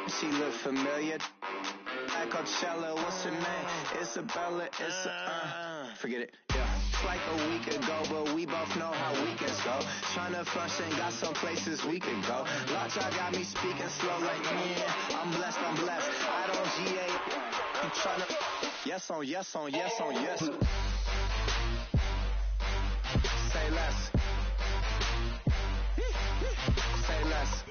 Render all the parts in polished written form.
She look familiar. Like Coachella, what's her name? Isabella, forget it, yeah. It's like a week ago, but we both know how weekends go. Tryna function, got some places we could go. Lockjaw got me speaking slow like, yeah, I'm blessed. I don't GA, I'm tryna, yes on yes. Say less. Say less.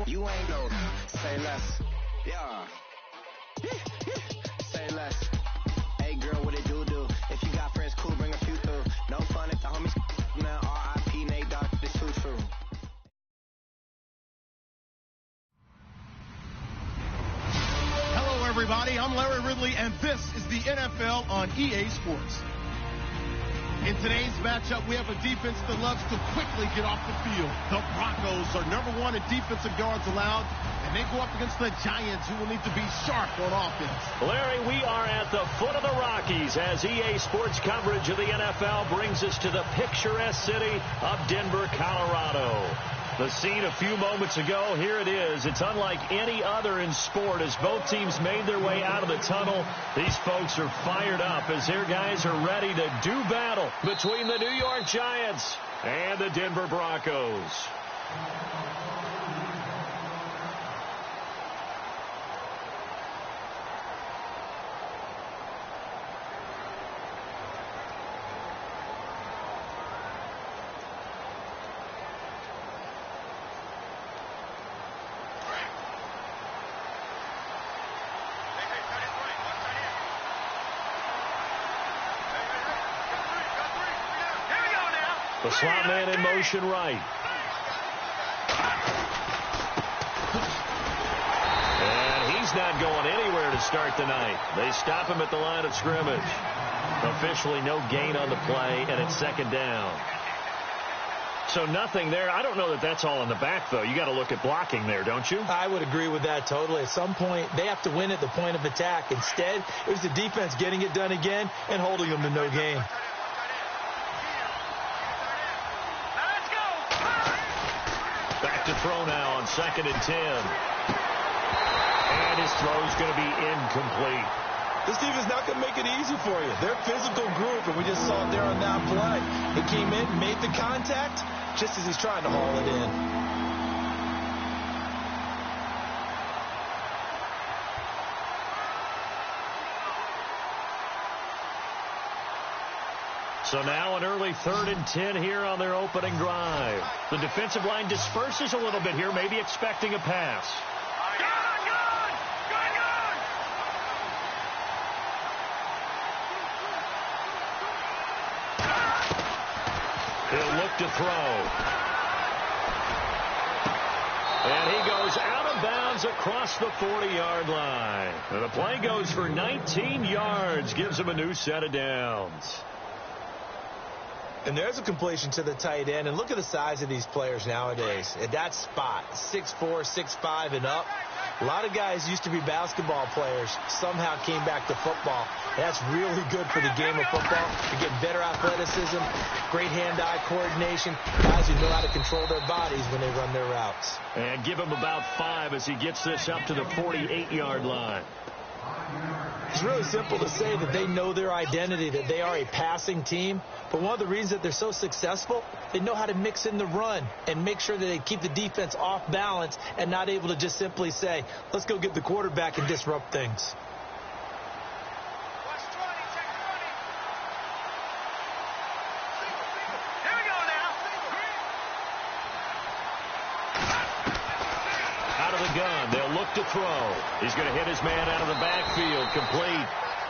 You ain't no. Say less. Yeah. Say less. Hey girl, what it do? If you got friends, cool, bring a few through. No fun if the homies now. R.I.P. Nate Dogg, this too true. Hello, everybody. I'm Larry Ridley, and this is the NFL on EA Sports. In today's matchup, we have a defense that loves to quickly get off the field. The Broncos are #1 in defensive yards allowed, and they go up against the Giants, who will need to be sharp on offense. Larry, we are at the foot of the Rockies as EA Sports coverage of the NFL brings us to the picturesque city of Denver, Colorado. The scene a few moments ago, here it is. It's unlike any other in sport as both teams made their way out of the tunnel. These folks are fired up as their guys are ready to do battle between the New York Giants and the Denver Broncos. The slot man in motion right. And he's not going anywhere to start the night. They stop him at the line of scrimmage. Officially no gain on the play, and it's second down. So nothing there. I don't know that that's all in the back, though. You got to look at blocking there, don't you? I would agree with that totally. At some point, they have to win at the point of attack. Instead, it was the defense getting it done again and holding them to no gain. To throw now on 2nd and 10. And his throw's going to be incomplete. This team is not going to make it easy for you. They're a physical group, and we just saw it there on that play. He came in, made the contact, just as he's trying to haul it in. So now an early 3rd and 10 here on their opening drive. The defensive line disperses a little bit here, maybe expecting a pass. He'll look to throw. And he goes out of bounds across the 40-yard line. And the play goes for 19 yards, gives him a new set of downs. And there's a completion to the tight end. And look at the size of these players nowadays. At that spot, 6'4", 6'5", and up. A lot of guys used to be basketball players, somehow came back to football. That's really good for the game of football. You get better athleticism, great hand-eye coordination, guys who know how to control their bodies when they run their routes. And give him about 5 as he gets this up to the 48-yard line. It's really simple to say that they know their identity, that they are a passing team. But one of the reasons that they're so successful, they know how to mix in the run and make sure that they keep the defense off balance and not able to just simply say, let's go get the quarterback and disrupt things. To throw. He's going to hit his man out of the backfield, complete.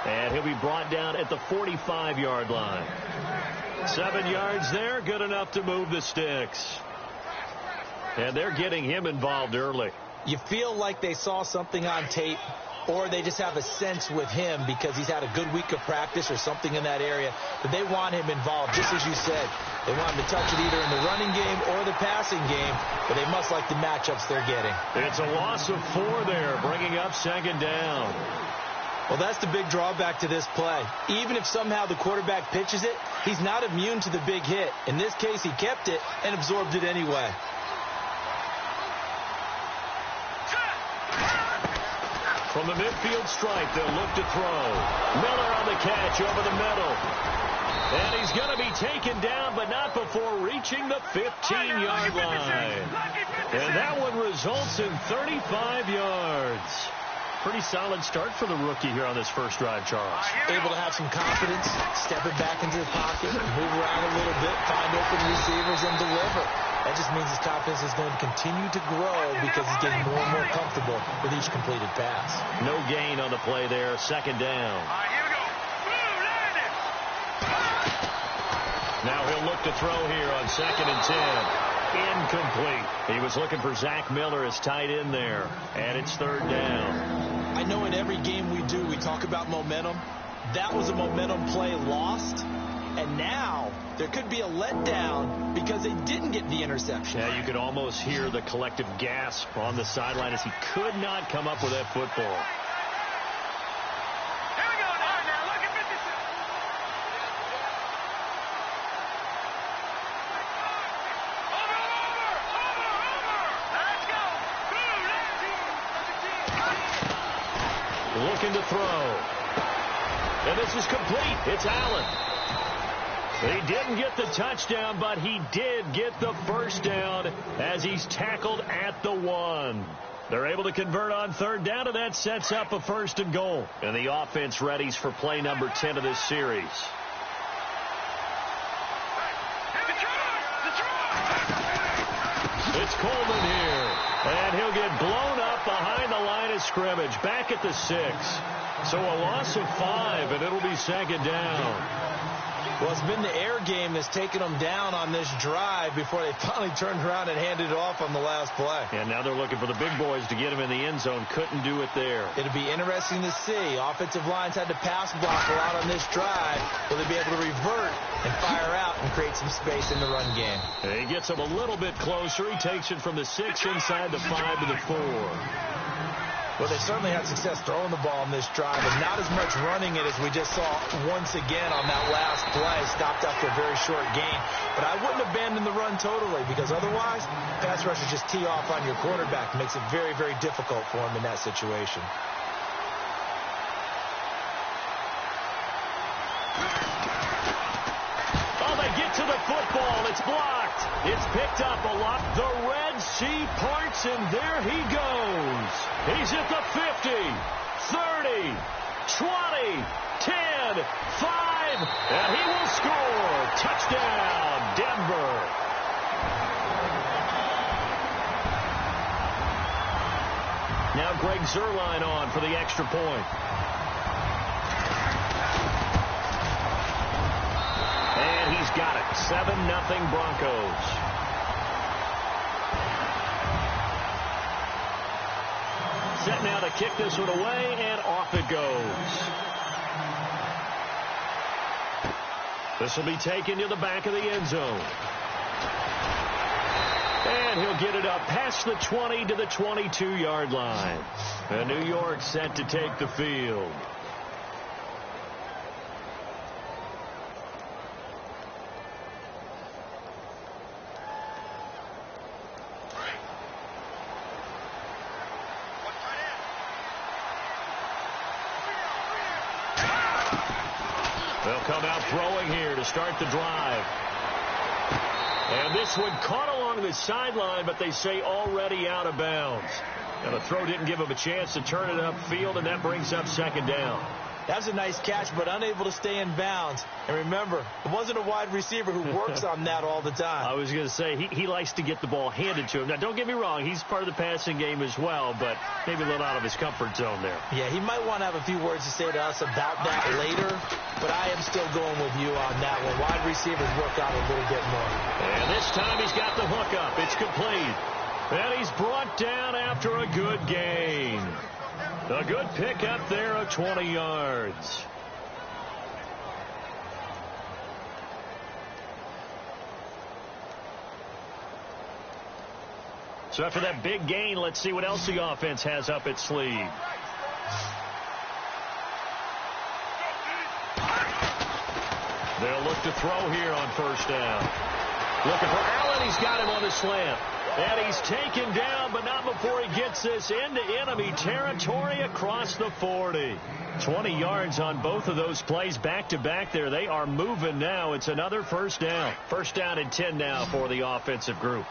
And he'll be brought down at the 45-yard line. 7 yards there, good enough to move the sticks. And they're getting him involved early. You feel like they saw something on tape, or they just have a sense with him because he's had a good week of practice or something in that area that they want him involved, just as you said. They want him to touch it either in the running game or the passing game, but they must like the matchups they're getting. It's a loss of 4 there, bringing up 2nd down. Well, that's the big drawback to this play. Even if somehow the quarterback pitches it, he's not immune to the big hit. In this case, he kept it and absorbed it anyway. From the midfield stripe, they'll look to throw. Miller on the catch over the middle. And he's going to be taken down, but not before reaching the 15-yard line. And that one results in 35 yards. Pretty solid start for the rookie here on this first drive, Charles. Able to have some confidence, stepping back into the pocket, move around a little bit, find open receivers, and deliver. That just means his confidence is going to continue to grow because he's getting more and more comfortable with each completed pass. No gain on the play there, second down. Now he'll look to throw here on 2nd and 10. Incomplete. He was looking for Zach Miller as tight end there, and it's 3rd down. I know in every game we do, we talk about momentum. That was a momentum play lost, and now there could be a letdown because they didn't get the interception. Yeah, you could almost hear the collective gasp on the sideline as he could not come up with that football. Looking to throw. And this is complete. It's Allen. He didn't get the touchdown, but he did get the first down as he's tackled at the 1. They're able to convert on 3rd down, and that sets up a 1st and goal. And the offense readies for play number 10 of this series. It's Coleman here. And he'll get blown up behind the line of scrimmage, back at the 6. So a loss of 5, and it'll be 2nd down. Well, it's been the air game that's taken them down on this drive before they finally turned around and handed it off on the last play. And now they're looking for the big boys to get him in the end zone. Couldn't do it there. It'll be interesting to see. Offensive lines had to pass block a lot on this drive. Will they be able to revert and fire out and create some space in the run game? And he gets him a little bit closer. He takes it from the 6 inside the 5 to the 4. Well, they certainly had success throwing the ball on this drive, and not as much running it as we just saw once again on that last play. Stopped after a very short gain. But I wouldn't abandon the run totally, because otherwise, pass rushers just tee off on your quarterback. Makes it very, very difficult for him in that situation. To the football. It's blocked. It's picked up a lot. The Red Sea parts, and there he goes. He's at the 50, 30, 20, 10, 5, and he will score. Touchdown, Denver. Now Greg Zuerlein on for the extra point. And he's got it. 7-0 Broncos. Set now to kick this one away, and off it goes. This will be taken to the back of the end zone. And he'll get it up past the 20 to the 22-yard line. And New York set to take the field. They'll come out throwing here to start the drive. And this one caught along the sideline, but they say already out of bounds. And the throw didn't give him a chance to turn it upfield, and that brings up 2nd down. That's a nice catch, but unable to stay in bounds. And remember, it wasn't a wide receiver who works on that all the time. I was going to say, he likes to get the ball handed to him. Now, don't get me wrong, he's part of the passing game as well, but maybe a little out of his comfort zone there. Yeah, he might want to have a few words to say to us about that later, but I am still going with you on that one. Wide receivers work out a little bit more. And this time he's got the hook up. It's complete. And he's brought down after a good gain. A good pick up there of 20 yards. So after that big gain, let's see what else the offense has up its sleeve. look to throw here on first down. Looking for Allen. He's got him on the slant. And he's taken down, but not before he gets this into enemy territory across the 40. 20 yards on both of those plays back-to-back there. They are moving now. It's another first down. First down and 10 now for the offensive group.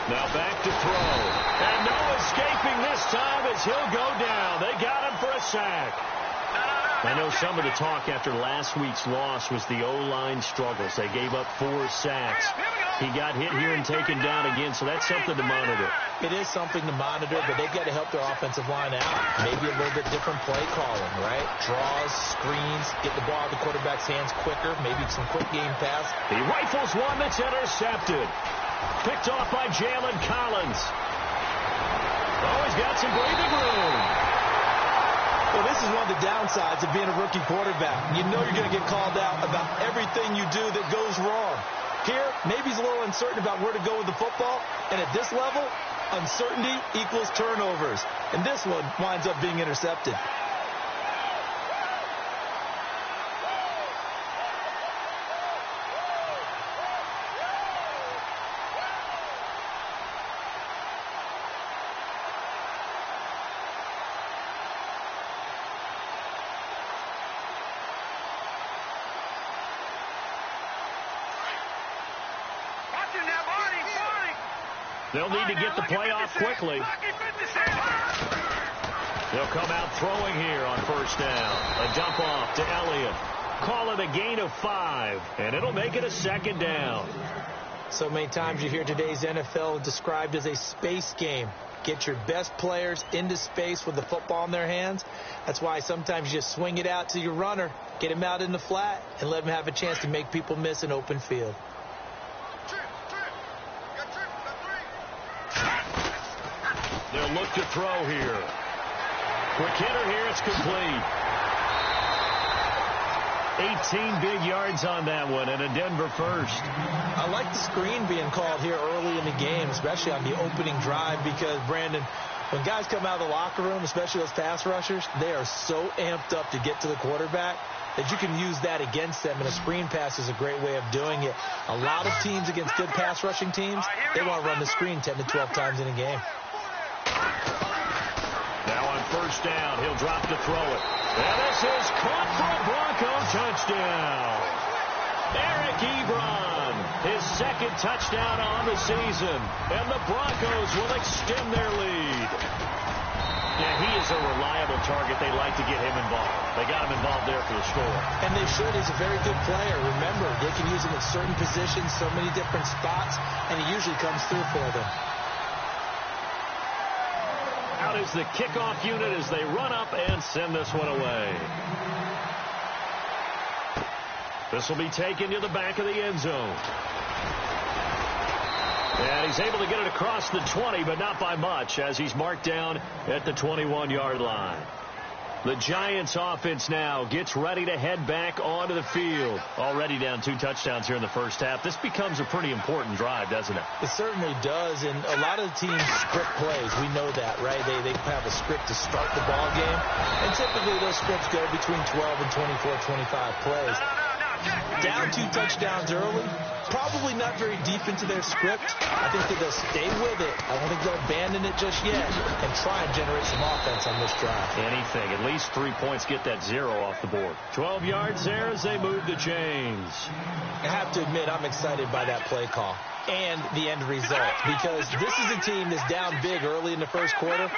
Now back to throw. And no escaping this time as he'll go down. They got him for a sack. I know some of the talk after last week's loss was the O-line struggles. They gave up 4 sacks. He got hit here and taken down again, so that's something to monitor. It is something to monitor, but they've got to help their offensive line out. Maybe a little bit different play calling, right? Draws, screens, get the ball out of the quarterback's hands quicker, maybe some quick game pass. He rifles one that's intercepted. Picked off by Jalen Collins. Oh, he's got some breathing room. Well, this is one of the downsides of being a rookie quarterback. You know you're going to get called out about everything you do that goes wrong. Here, maybe he's a little uncertain about where to go with the football. And at this level, uncertainty equals turnovers. And this one winds up being intercepted. They'll need to get the play off quickly. They'll come out throwing here on first down. A dump off to Elliott. Call it a gain of 5, and it'll make it a second down. So many times you hear today's NFL described as a space game. Get your best players into space with the football in their hands. That's why sometimes you just swing it out to your runner, get him out in the flat, and let him have a chance to make people miss an open field. They'll look to throw here. Quick hitter here. It's complete. 18 big yards on that one, and a Denver first. I like the screen being called here early in the game, especially on the opening drive, because, Brandon, when guys come out of the locker room, especially those pass rushers, they are so amped up to get to the quarterback that you can use that against them, and a screen pass is a great way of doing it. A lot of teams against good pass rushing teams, they want to run the screen 10 to 12 times in a game. Now on first down, he'll drop to throw it. And this is caught for a Bronco touchdown. Eric Ebron, his second touchdown on the season. And the Broncos will extend their lead. Yeah, he is a reliable target. They like to get him involved. They got him involved there for the score. And they should. He's a very good player. Remember, they can use him in certain positions, so many different spots, and he usually comes through for them. Out is the kickoff unit as they run up and send this one away. This will be taken to the back of the end zone. And he's able to get it across the 20, but not by much, as he's marked down at the 21-yard line. The Giants offense now gets ready to head back onto the field. Already down 2 touchdowns here in the first half. This becomes a pretty important drive, doesn't it? It certainly does, and a lot of the teams script plays. We know that, right? They have a script to start the ball game, and typically those scripts go between 12 and 24, 25 plays. Down 2 touchdowns early, probably not very deep into their script. I think that they'll stay with it. I don't think they'll abandon it just yet and try and generate some offense on this drive. Anything. At least 3 points, get that 0 off the board. 12 yards there as they move the chains. I have to admit, I'm excited by that play call and the end result, because this is a team that's down big early in the first quarter.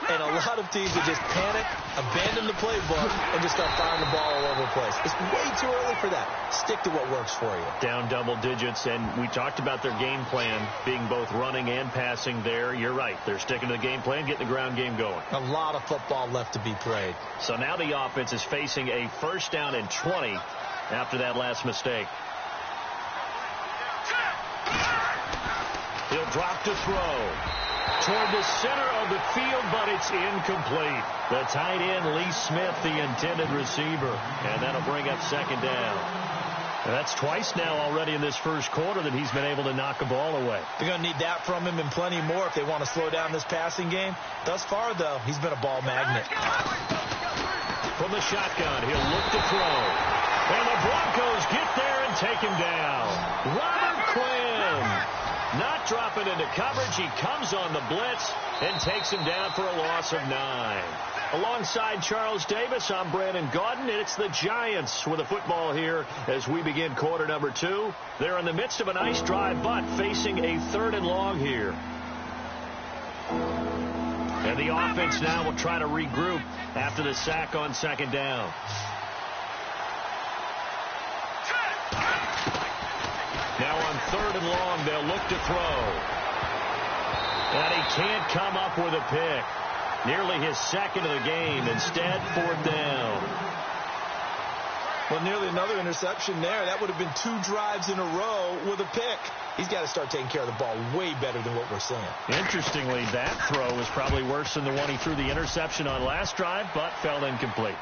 And a lot of teams that just panic, abandon the playbook, and just start firing the ball all over the place. It's way too early for that. Stick to what works for you. Down double digits, and we talked about their game plan being both running and passing there. You're right. They're sticking to the game plan, getting the ground game going. A lot of football left to be played. So now the offense is facing a first down and 20 after that last mistake. He'll drop to throw toward the center of the field, but it's incomplete. The tight end, Lee Smith, the intended receiver. And that'll bring up second down. And that's twice now already in this first quarter that he's been able to knock a ball away. They're going to need that from him and plenty more if they want to slow down this passing game. Thus far, though, he's been a ball magnet. From the shotgun, he'll look to throw. And the Broncos get there and take him down. Robert Quinn not dropping into coverage. He comes on the blitz and takes him down for a loss of 9. Alongside Charles Davis, I'm Brandon Gaudin, and it's the Giants with the football here as we begin quarter number 2. They're in the midst of a nice drive, but facing a 3rd and long here. And the offense now will try to regroup after the sack on 2nd down. Now on 3rd and long, they'll look to throw. And he can't come up with a pick. Nearly his 2nd of the game. Instead, 4th down. Well, nearly another interception there. That would have been 2 drives in a row with a pick. He's got to start taking care of the ball way better than what we're seeing. Interestingly, that throw was probably worse than the one he threw the interception on last drive, but fell incomplete.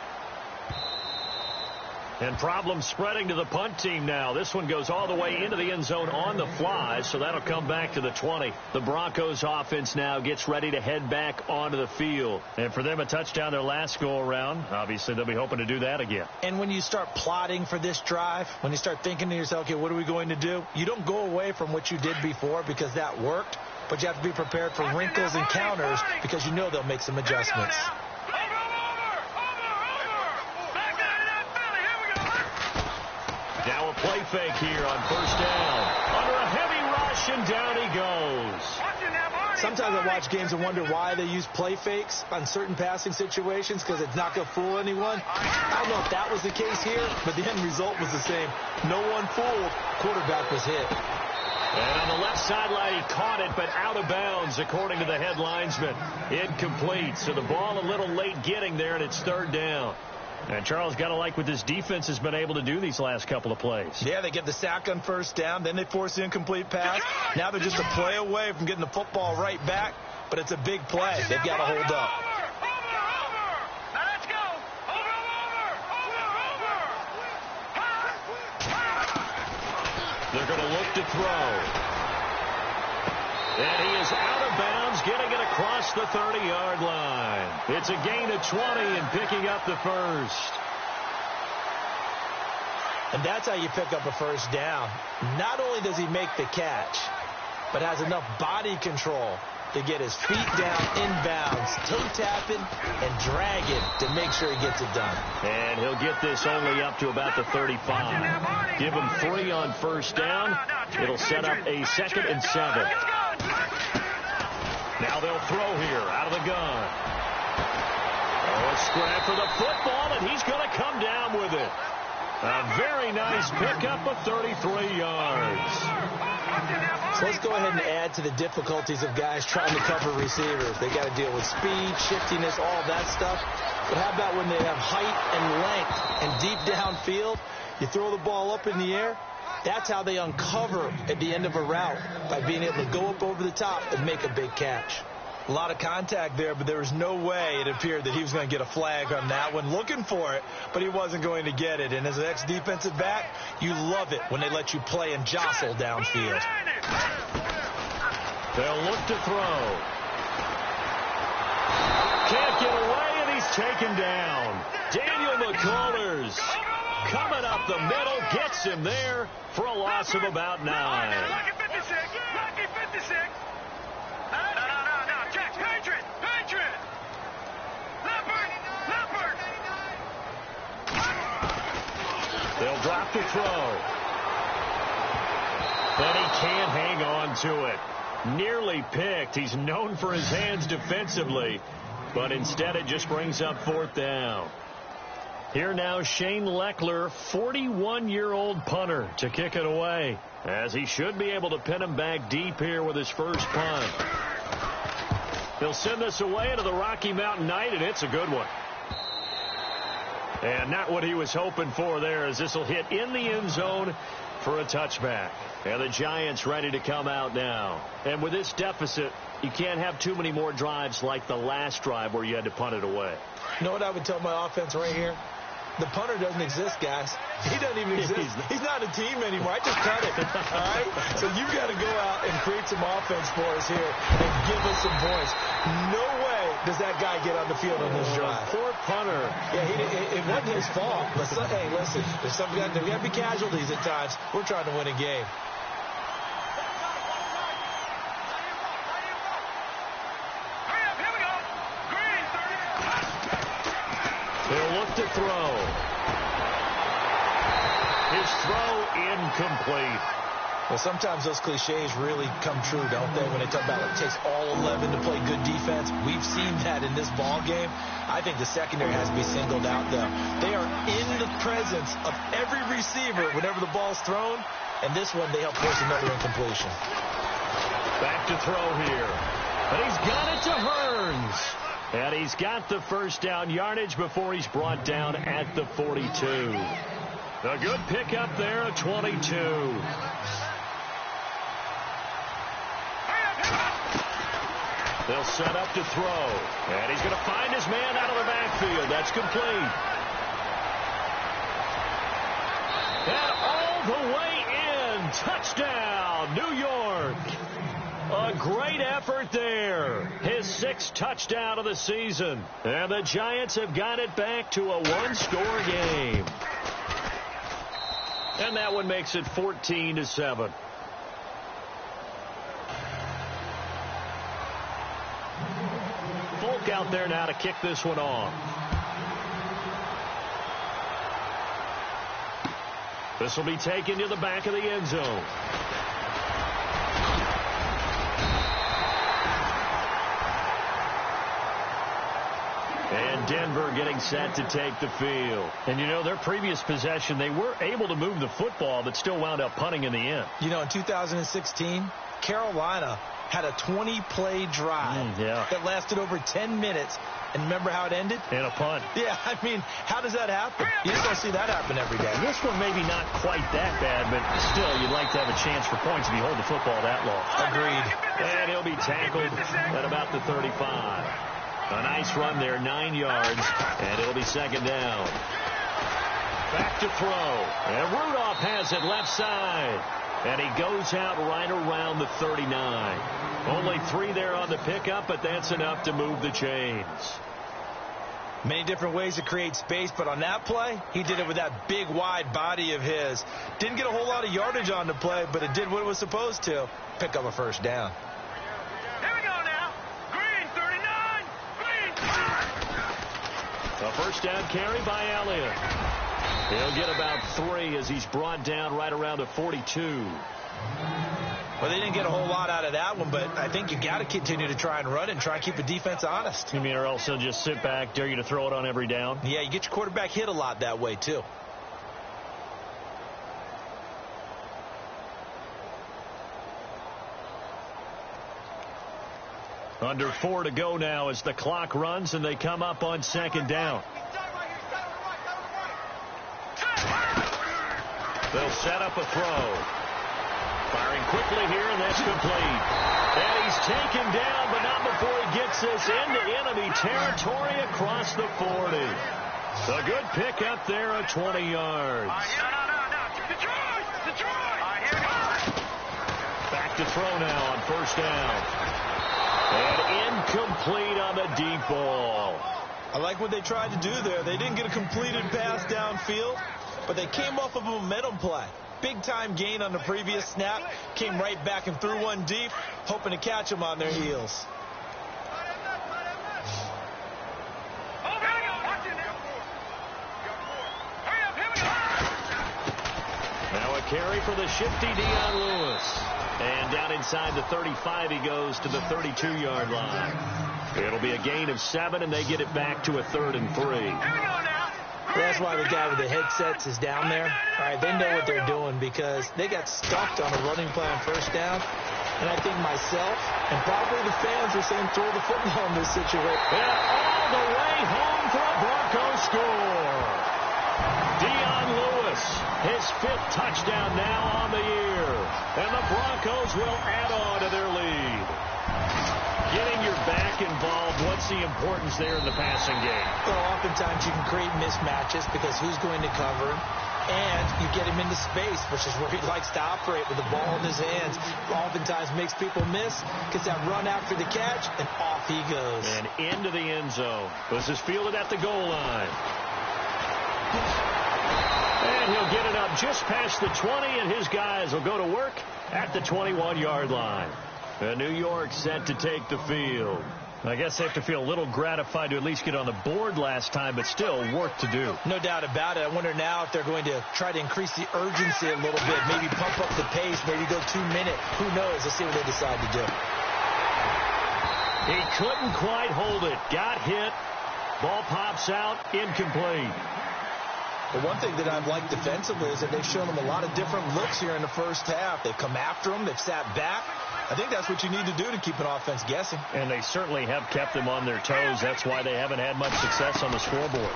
And problems spreading to the punt team now. This one goes all the way into the end zone on the fly, so that'll come back to the 20. The Broncos offense now gets ready to head back onto the field. And for them, a touchdown their last go-around. Obviously, they'll be hoping to do that again. And when you start plotting for this drive, when you start thinking to yourself, okay, what are we going to do? You don't go away from what you did before because that worked, but you have to be prepared for wrinkles and counters because you know they'll make some adjustments. Now a play fake here on 1st down. Under a heavy rush, and down he goes. Sometimes I watch games and wonder why they use play fakes on certain passing situations because it's not going to fool anyone. I don't know if that was the case here, but the end result was the same. No one fooled. Quarterback was hit. And on the left sideline, he caught it, but out of bounds, according to the head linesman. Incomplete. So the ball a little late getting there, and it's 3rd down. And Charles, got to like what this defense has been able to do these last couple of plays. Yeah, they get the sack on 1st down. Then they force the incomplete pass. Now they're just a play away from getting the football right back. But it's a big play. They've got to hold up. They're going to look to throw. And he is out of bounds, getting it across the 30-yard line. It's a gain of 20 and picking up the 1st. And that's how you pick up a 1st down. Not only does he make the catch, but has enough body control to get his feet down inbounds, toe-tapping, and dragging to make sure he gets it done. And he'll get this only up to about the 35. Give him 3 on 1st down. It'll set up a 2nd and 7. Now they'll throw here out of the gun. Oh, a scrap for the football, and he's going to come down with it. A very nice pickup of 33 yards. So let's go ahead and add to the difficulties of guys trying to cover receivers. They got to deal with speed, shiftiness, all that stuff. But how about when they have height and length and deep downfield? You throw the ball up in the air. That's how they uncover at the end of a route, by being able to go up over the top and make a big catch. A lot of contact there, but there was no way it appeared that he was going to get a flag on that one. Looking for it, but he wasn't going to get it. And as an ex-defensive back, you love it when they let you play and jostle downfield. They'll look to throw. Can't get away, and he's taken down. Daniel McCullers coming up the middle, gets him there for a loss of about 9. Lucky 56. Lucky 56. No. Jack, Patriot. Leopard. They'll drop the throw. But he can't hang on to it. Nearly picked. He's known for his hands defensively, but instead it just brings up 4th down. Here now, Shane Lechler, 41-year-old punter, to kick it away, as he should be able to pin him back deep here with his first punt. He'll send this away into the Rocky Mountain Night, and it's a good one. And not what he was hoping for there, as this will hit in the end zone for a touchback. And the Giants ready to come out now. And with this deficit, you can't have too many more drives like the last drive where you had to punt it away. You know what I would tell my offense right here? The punter doesn't exist, guys. He doesn't even exist. He's not a team anymore. I just cut it. All right? So you've got to go out and create some offense for us here and give us some points. No way does that guy get on the field on this drive. Poor punter. Yeah, it wasn't his fault. But hey, listen, there's got to be casualties at times. We're trying to win a game. He'll look to throw. His throw incomplete. Well, sometimes those cliches really come true, don't they? When they talk about it takes all 11 to play good defense. We've seen that in this ball game. I think the secondary has to be singled out, though. They are in the presence of every receiver whenever the ball's thrown. And this one, they help force another incompletion. Back to throw here. But he's got it to Hearns. And he's got the first down yardage before he's brought down at the 42. A good pickup there at 22. They'll set up to throw. And he's going to find his man out of the backfield. That's complete. And all the way in. Touchdown, New York. A great effort there. His 6th touchdown of the season. And the Giants have got it back to a one-score game. And that one makes it 14-7. Folk out there now to kick this one off. This will be taken to the back of the end zone. And Denver getting set to take the field. And, you know, their previous possession, they were able to move the football, but still wound up punting in the end. You know, in 2016, Carolina had a 20-play drive that lasted over 10 minutes. And remember how it ended? In a punt. Yeah, I mean, how does that happen? You just don't see that happen every day. This one maybe not quite that bad, but still, you'd like to have a chance for points if you hold the football that long. Agreed. And he'll be tackled at about the 35. A nice run there, 9 yards, and it'll be second down. Back to throw, and Rudolph has it left side. And he goes out right around the 39. Only 3 there on the pickup, but that's enough to move the chains. Many different ways to create space, but on that play, he did it with that big, wide body of his. Didn't get a whole lot of yardage on the play, but it did what it was supposed to. Pick up a first down. Here we go now. Green, 39. Green. A first down carry by Elliott. He'll get about 3 as he's brought down right around the 42. Well, they didn't get a whole lot out of that one, but I think you got to continue to try and run it and try and keep the defense honest. You mean, or else they'll just sit back, dare you to throw it on every down? Yeah, you get your quarterback hit a lot that way, too. Under 4 to go now as the clock runs and they come up on second down. They'll set up a throw. Firing quickly here, and that's complete. And he's taken down, but not before he gets this into enemy territory across the 40. A good pickup there at 20 yards. Back to throw now on first down. And incomplete on the deep ball. I like what they tried to do there. They didn't get a completed pass downfield, but they came off of a momentum play. Big-time gain on the previous snap. Came right back and threw one deep, hoping to catch them on their heels. Now a carry for the shifty Dion Lewis. And down inside the 35 he goes to the 32-yard line. It'll be a gain of 7, and they get it back to a 3rd and 3. Well, that's why the guy with the headsets is down there. All right, they know what they're doing because they got stuck on a running play on first down. And I think myself and probably the fans are saying throw the football in this situation. And all the way home for a Broncos score. Dion Lewis, his 5th touchdown now on the year. And the Broncos will add on to their lead. getting your back involved, what's the importance there in the passing game? Well, oftentimes you can create mismatches because who's going to cover him? And you get him into space, which is where he likes to operate with the ball in his hands. Oftentimes makes people miss, gets that run after the catch, and off he goes. And into the end zone. This is fielded at the goal line. And he'll get it up just past the 20, and his guys will go to work at the 21-yard line. And New York set to take the field. I guess they have to feel a little gratified to at least get on the board last time, but still work to do. No doubt about it. I wonder now if they're going to try to increase the urgency a little bit, maybe pump up the pace, maybe go 2-minute. Who knows? Let's see what they decide to do. He couldn't quite hold it. Got hit. Ball pops out. Incomplete. The one thing that I've liked defensively is that they've shown them a lot of different looks here in the first half. They've come after them. They've sat back. I think that's what you need to do to keep an offense guessing. And they certainly have kept them on their toes. That's why they haven't had much success on the scoreboard.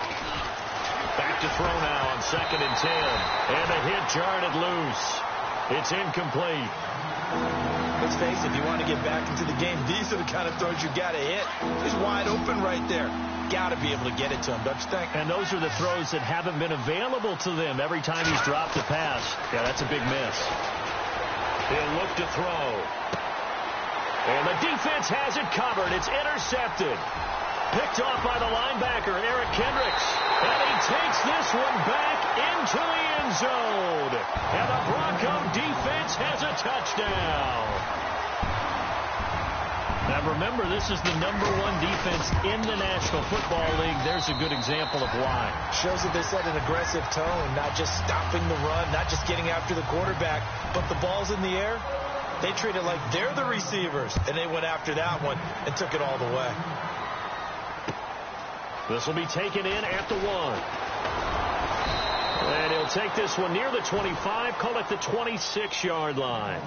Back to throw now on 2nd and 10. And a hit jarred it loose. It's incomplete. Let's face it, if you want to get back into the game, these are the kind of throws you got to hit. He's wide open right there. Got to be able to get it to him, don't you think? And those are the throws that haven't been available to them every time he's dropped a pass. Yeah, that's a big miss. He'll look to throw. And the defense has it covered. It's intercepted. Picked off by the linebacker, Eric Kendricks. And he takes this one back into the end zone. And the Bronco defense has a touchdown. Now remember, this is the #1 defense in the National Football League. There's a good example of why. Shows that they set an aggressive tone, not just stopping the run, not just getting after the quarterback, but the ball's in the air. They treat it like they're the receivers, and they went after that one and took it all the way. This will be taken in at the 1. And he'll take this one near the 25, call it the 26-yard line.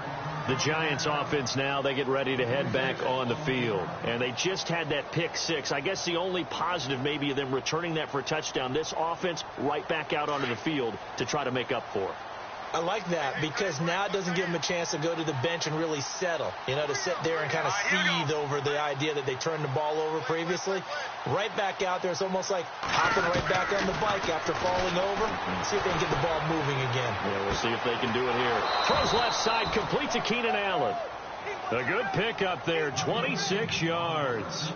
The Giants offense now, they get ready to head back on the field. And they just had that pick 6. I guess the only positive maybe of them returning that for a touchdown. This offense right back out onto the field to try to make up for it. I like that because now it doesn't give them a chance to go to the bench and really settle. You know, to sit there and kind of seethe over the idea that they turned the ball over previously. Right back out there. It's almost like hopping right back on the bike after falling over. See if they can get the ball moving again. Yeah, we'll see if they can do it here. Throws left side, complete to Keenan Allen. A good pick up there, 26 yards.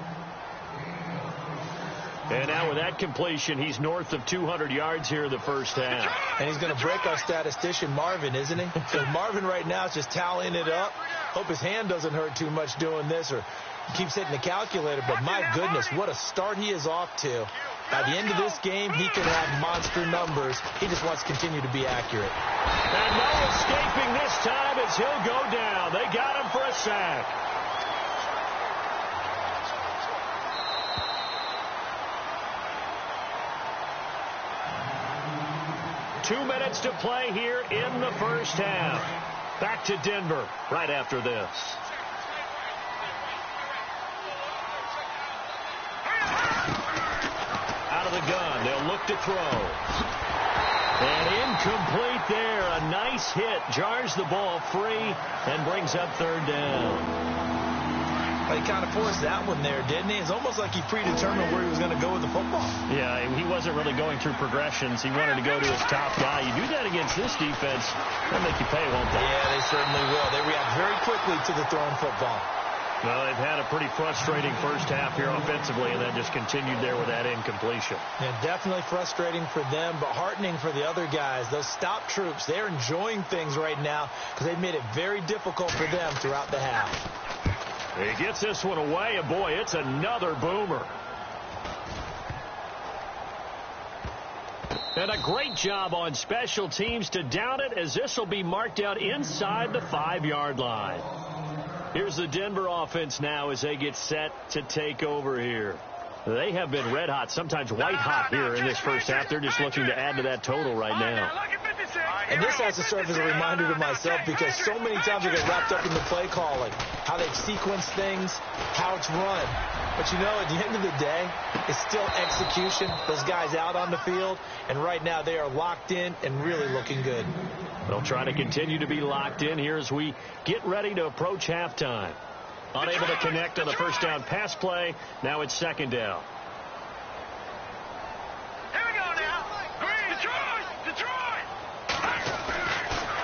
And now with that completion, he's north of 200 yards here in the first half. And he's going to break our statistician, Marvin, isn't he? So Marvin right now is just tallying it up. Hope his hand doesn't hurt too much doing this or keeps hitting the calculator. But my goodness, what a start he is off to. By the end of this game, he could have monster numbers. He just wants to continue to be accurate. And no escaping this time as he'll go down. They got him for a sack. Two minutes to play here in the first half. Back to Denver right after this. Out of the gun, they'll look to throw. And incomplete there. A nice hit. Jars the ball free and brings up 3rd down. He kind of forced that one there, didn't he? It's almost like he predetermined where he was going to go with the football. Yeah, he wasn't really going through progressions. He wanted to go to his top guy. You do that against this defense, they'll make you pay, won't they? Yeah, they certainly will. They react very quickly to the thrown football. Well, they've had a pretty frustrating first half here offensively, and then just continued there with that incompletion. Yeah, definitely frustrating for them, but heartening for the other guys. Those stop troops, they're enjoying things right now because they've made it very difficult for them throughout the half. He gets this one away, and boy, it's another boomer. And a great job on special teams to down it, as this will be marked out inside the 5-yard line. Here's the Denver offense now as they get set to take over here. They have been red hot, sometimes white hot here in this first half. They're just looking to add to that total right now. And this has to serve as a reminder to myself because so many times I get wrapped up in the play calling, how they've sequenced things, how it's run. But, you know, at the end of the day, it's still execution. Those guys out on the field, and right now they are locked in and really looking good. They'll try to continue to be locked in here as we get ready to approach halftime. Unable to connect on the first down pass play. Now it's second down. Here we go now. Green. Detroit.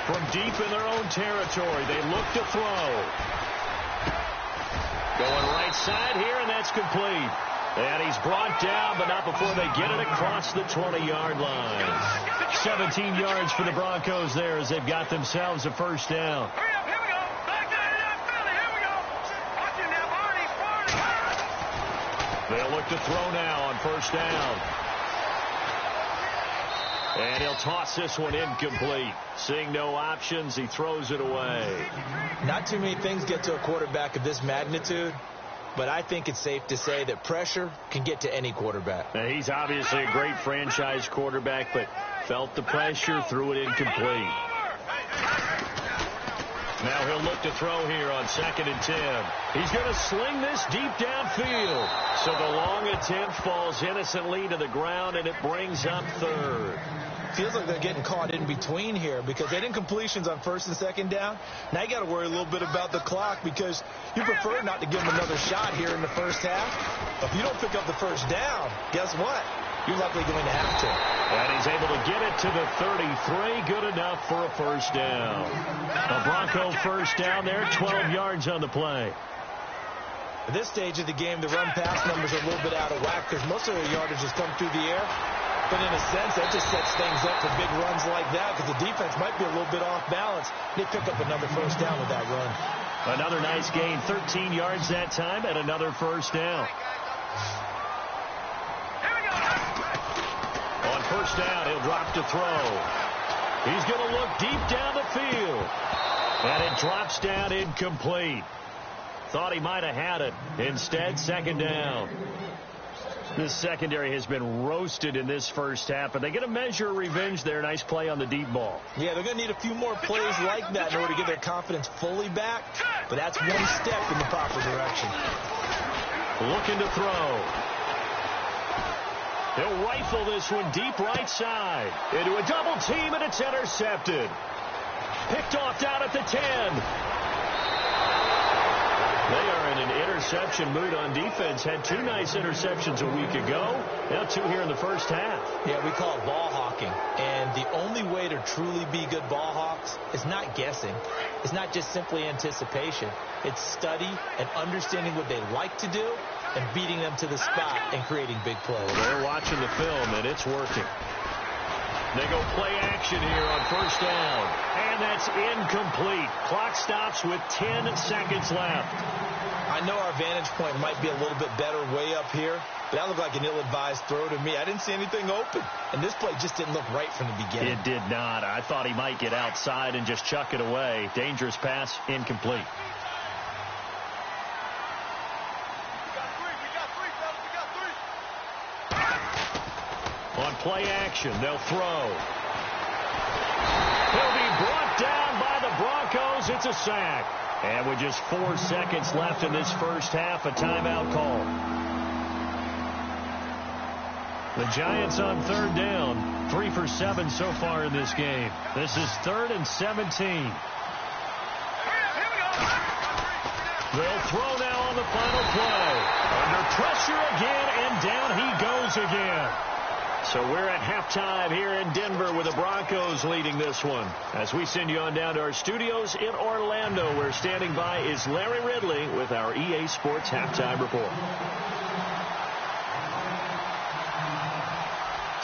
From deep in their own territory, they look to throw. Going right side here, and that's complete. And he's brought down, but not before they get it across the 20-yard line. 17 yards for the Broncos there as they've got themselves a first down. Hurry up. Here we go. Back to Philly. Here we go. Watch him now, Barney. They'll look to throw now on first down. And he'll toss this one incomplete. Seeing no options, he throws it away. Not too many things get to a quarterback of this magnitude, but I think it's safe to say that pressure can get to any quarterback. Now, he's obviously a great franchise quarterback, but felt the pressure, threw it incomplete. Now he'll look to throw here on 2nd and 10. He's going to sling this deep downfield. So the long attempt falls innocently to the ground, and it brings up third. Feels like they're getting caught in between here because they didn't completions on 1st and 2nd down. Now you got to worry a little bit about the clock because you prefer not to give them another shot here in the first half. But if you don't pick up the first down, guess what? You're likely going to have to. And he's able to get it to the 33. Good enough for a first down. A Bronco first down there, 12 yards on the play. At this stage of the game, the run-pass numbers are a little bit out of whack because most of their yardage has come through the air. But in a sense, that just sets things up for big runs like that because the defense might be a little bit off balance. They pick up another first down with that run. Another nice gain, 13 yards that time, and another first down. On first down, he'll drop to throw. He's going to look deep down the field. And it drops down incomplete. Thought he might have had it. Instead, second down. This secondary has been roasted in this first half, but they get a measure of revenge there. Nice play on the deep ball. Yeah, they're going to need a few more plays like that in order to get their confidence fully back, but that's one step in the proper direction. Looking to throw. He'll rifle this one deep right side. Into a double team, and it's intercepted. Picked off down at the 10. They are in an interception mood on defense. Had 2 nice interceptions a week ago. Now 2 here in the first half. Yeah, we call it ball hawking. And the only way to truly be good ball hawks is not guessing. It's not just simply anticipation. It's study and understanding what they like to do and beating them to the spot and creating big plays. Well, they're watching the film, and it's working. They go play action here on first down. And that's incomplete. Clock stops with 10 seconds left. I know our vantage point might be a little bit better way up here, but that looked like an ill-advised throw to me. I didn't see anything open. And this play just didn't look right from the beginning. It did not. I thought he might get outside and just chuck it away. Dangerous pass, incomplete. On play action, they'll throw. He'll be brought down by the Broncos. It's a sack. And with just 4 seconds left in this first half, a timeout call. The Giants on third down, 3 for 7 so far in this game. This is 3rd and 17. They'll throw now on the final play. Under pressure again, and down he goes again. So we're at halftime here in Denver with the Broncos leading this one. As we send you on down to our studios in Orlando, where standing by is Larry Ridley with our EA Sports Halftime Report.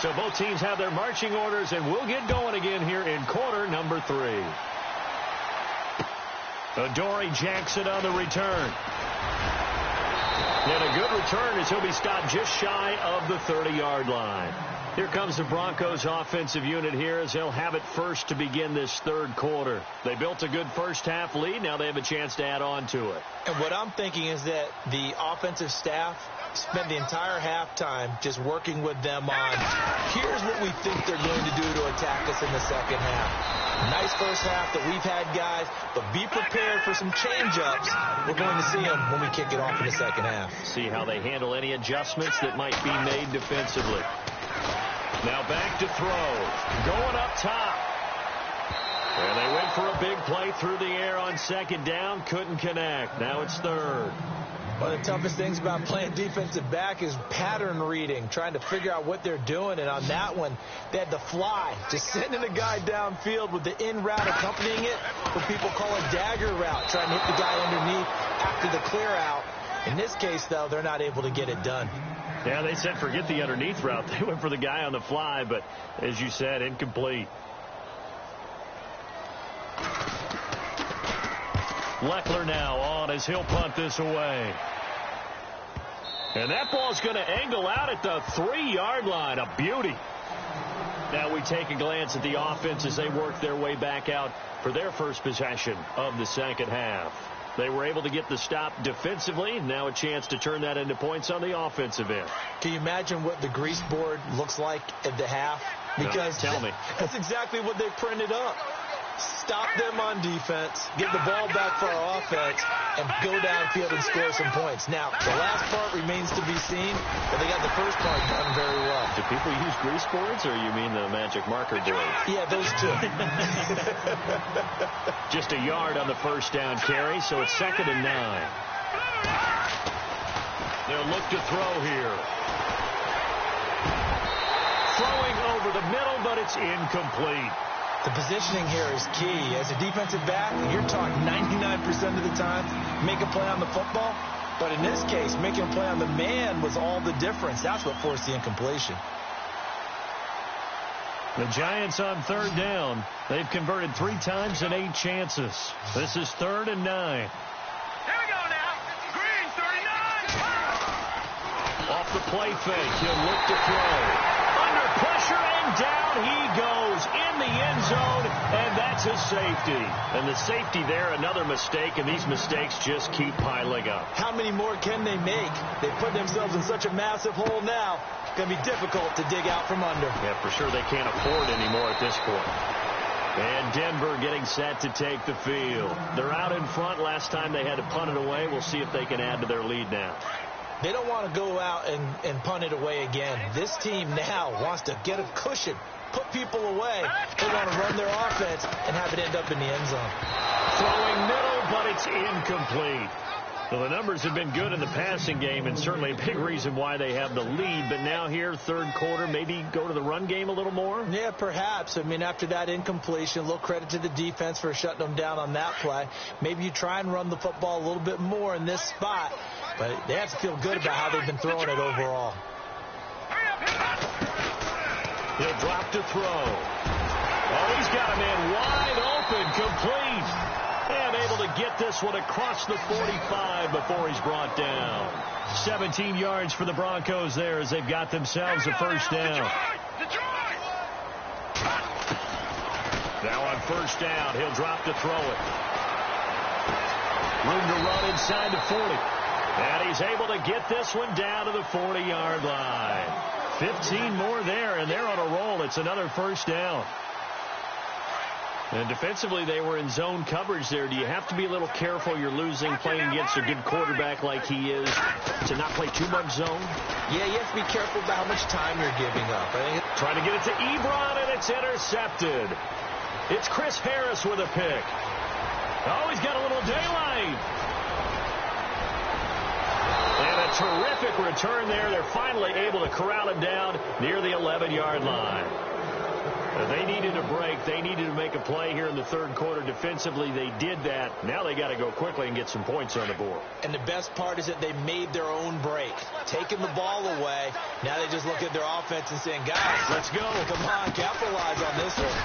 So both teams have their marching orders, and we'll get going again here in quarter number 3. Adoree Jackson on the return. And a good return as he'll be stopped just shy of the 30-yard line. Here comes the Broncos offensive unit here as they'll have it first to begin this third quarter. They built a good first half lead. Now they have a chance to add on to it. And what I'm thinking is that the offensive staff spent the entire halftime just working with them on here's what we think they're going to do to attack us in the second half. Nice first half that we've had, guys, but be prepared for some change-ups. We're going to see them when we kick it off in the second half. See how they handle any adjustments that might be made defensively. Now back to throw. Going up top. And they went for a big play through the air on second down. Couldn't connect. Now it's third. One of the toughest things about playing defensive back is pattern reading, trying to figure out what they're doing. And on that one, they had to fly, just sending a guy downfield with the in route accompanying it, what people call a dagger route, trying to hit the guy underneath after the clear out. In this case, though, they're not able to get it done. Yeah, they said forget the underneath route. They went for the guy on the fly, but as you said, incomplete. Leckler now on as he'll punt this away. And that ball's going to angle out at the 3-yard line. A beauty. Now we take a glance at the offense as they work their way back out for their first possession of the second half. They were able to get the stop defensively. Now a chance to turn that into points on the offensive end. Can you imagine what the grease board looks like at the half? Because tell me. That's exactly what they printed up. Stop them on defense, get the ball back for our offense, and go downfield and score some points. Now, the last part remains to be seen, but they got the first part done very well. Do people use grease boards, or you mean the magic marker board? Yeah, those two. Just a yard on the first down carry, so it's 2nd and 9. They'll look to throw here. Throwing over the middle, but it's incomplete. The positioning here is key. As a defensive back, you're taught 99% of the time, make a play on the football. But in this case, making a play on the man was all the difference. That's what forced the incompletion. The Giants on 3rd down. They've converted 3 times and 8 chances. This is 3rd and 9. Here we go now. Green, 39. Off the play fake. He'll look to throw. Under pressure and down he goes in the end zone, and that's a safety. And the safety there, another mistake, and these mistakes just keep piling up. How many more can they make? They put themselves in such a massive hole now. It's going to be difficult to dig out from under. Yeah, for sure they can't afford anymore at this point. And Denver getting set to take the field. They're out in front. Last time they had to punt it away. We'll see if they can add to their lead now. They don't want to go out and punt it away again. This team now wants to get a cushion, put people away. They want to run their offense and have it end up in the end zone. Throwing middle, but it's incomplete. Well, the numbers have been good in the passing game, and certainly a big reason why they have the lead. But now here, 3rd quarter, maybe go to the run game a little more? Yeah, perhaps. I mean, after that incompletion, a little credit to the defense for shutting them down on that play. Maybe you try and run the football a little bit more in this spot. But they have to feel good about how they've been throwing it overall. He'll drop to throw. Oh, he's got a man wide open, complete. And able to get this one across the 45 before he's brought down. 17 yards for the Broncos there as they've got themselves a first down. Now on first down, he'll drop to throw it. Room to run inside the 40. And he's able to get this one down to the 40-yard line. 15 more there, and they're on a roll. It's another first down. And defensively, they were in zone coverage there. Do you have to be a little careful? You're losing, playing against a good quarterback like he is, to not play too much zone? Yeah, you have to be careful about how much time you're giving up. Trying to get it to Ebron, and it's intercepted. It's Chris Harris with a pick. Oh, he's got a little daylight. And a terrific return there. They're finally able to corral him down near the 11-yard line. They needed a break. They needed to make a play here in the 3rd quarter. Defensively, they did that. Now they got to go quickly and get some points on the board. And the best part is that they made their own break, taking the ball away. Now they just look at their offense and saying, guys, let's go. Come on, capitalize on this one.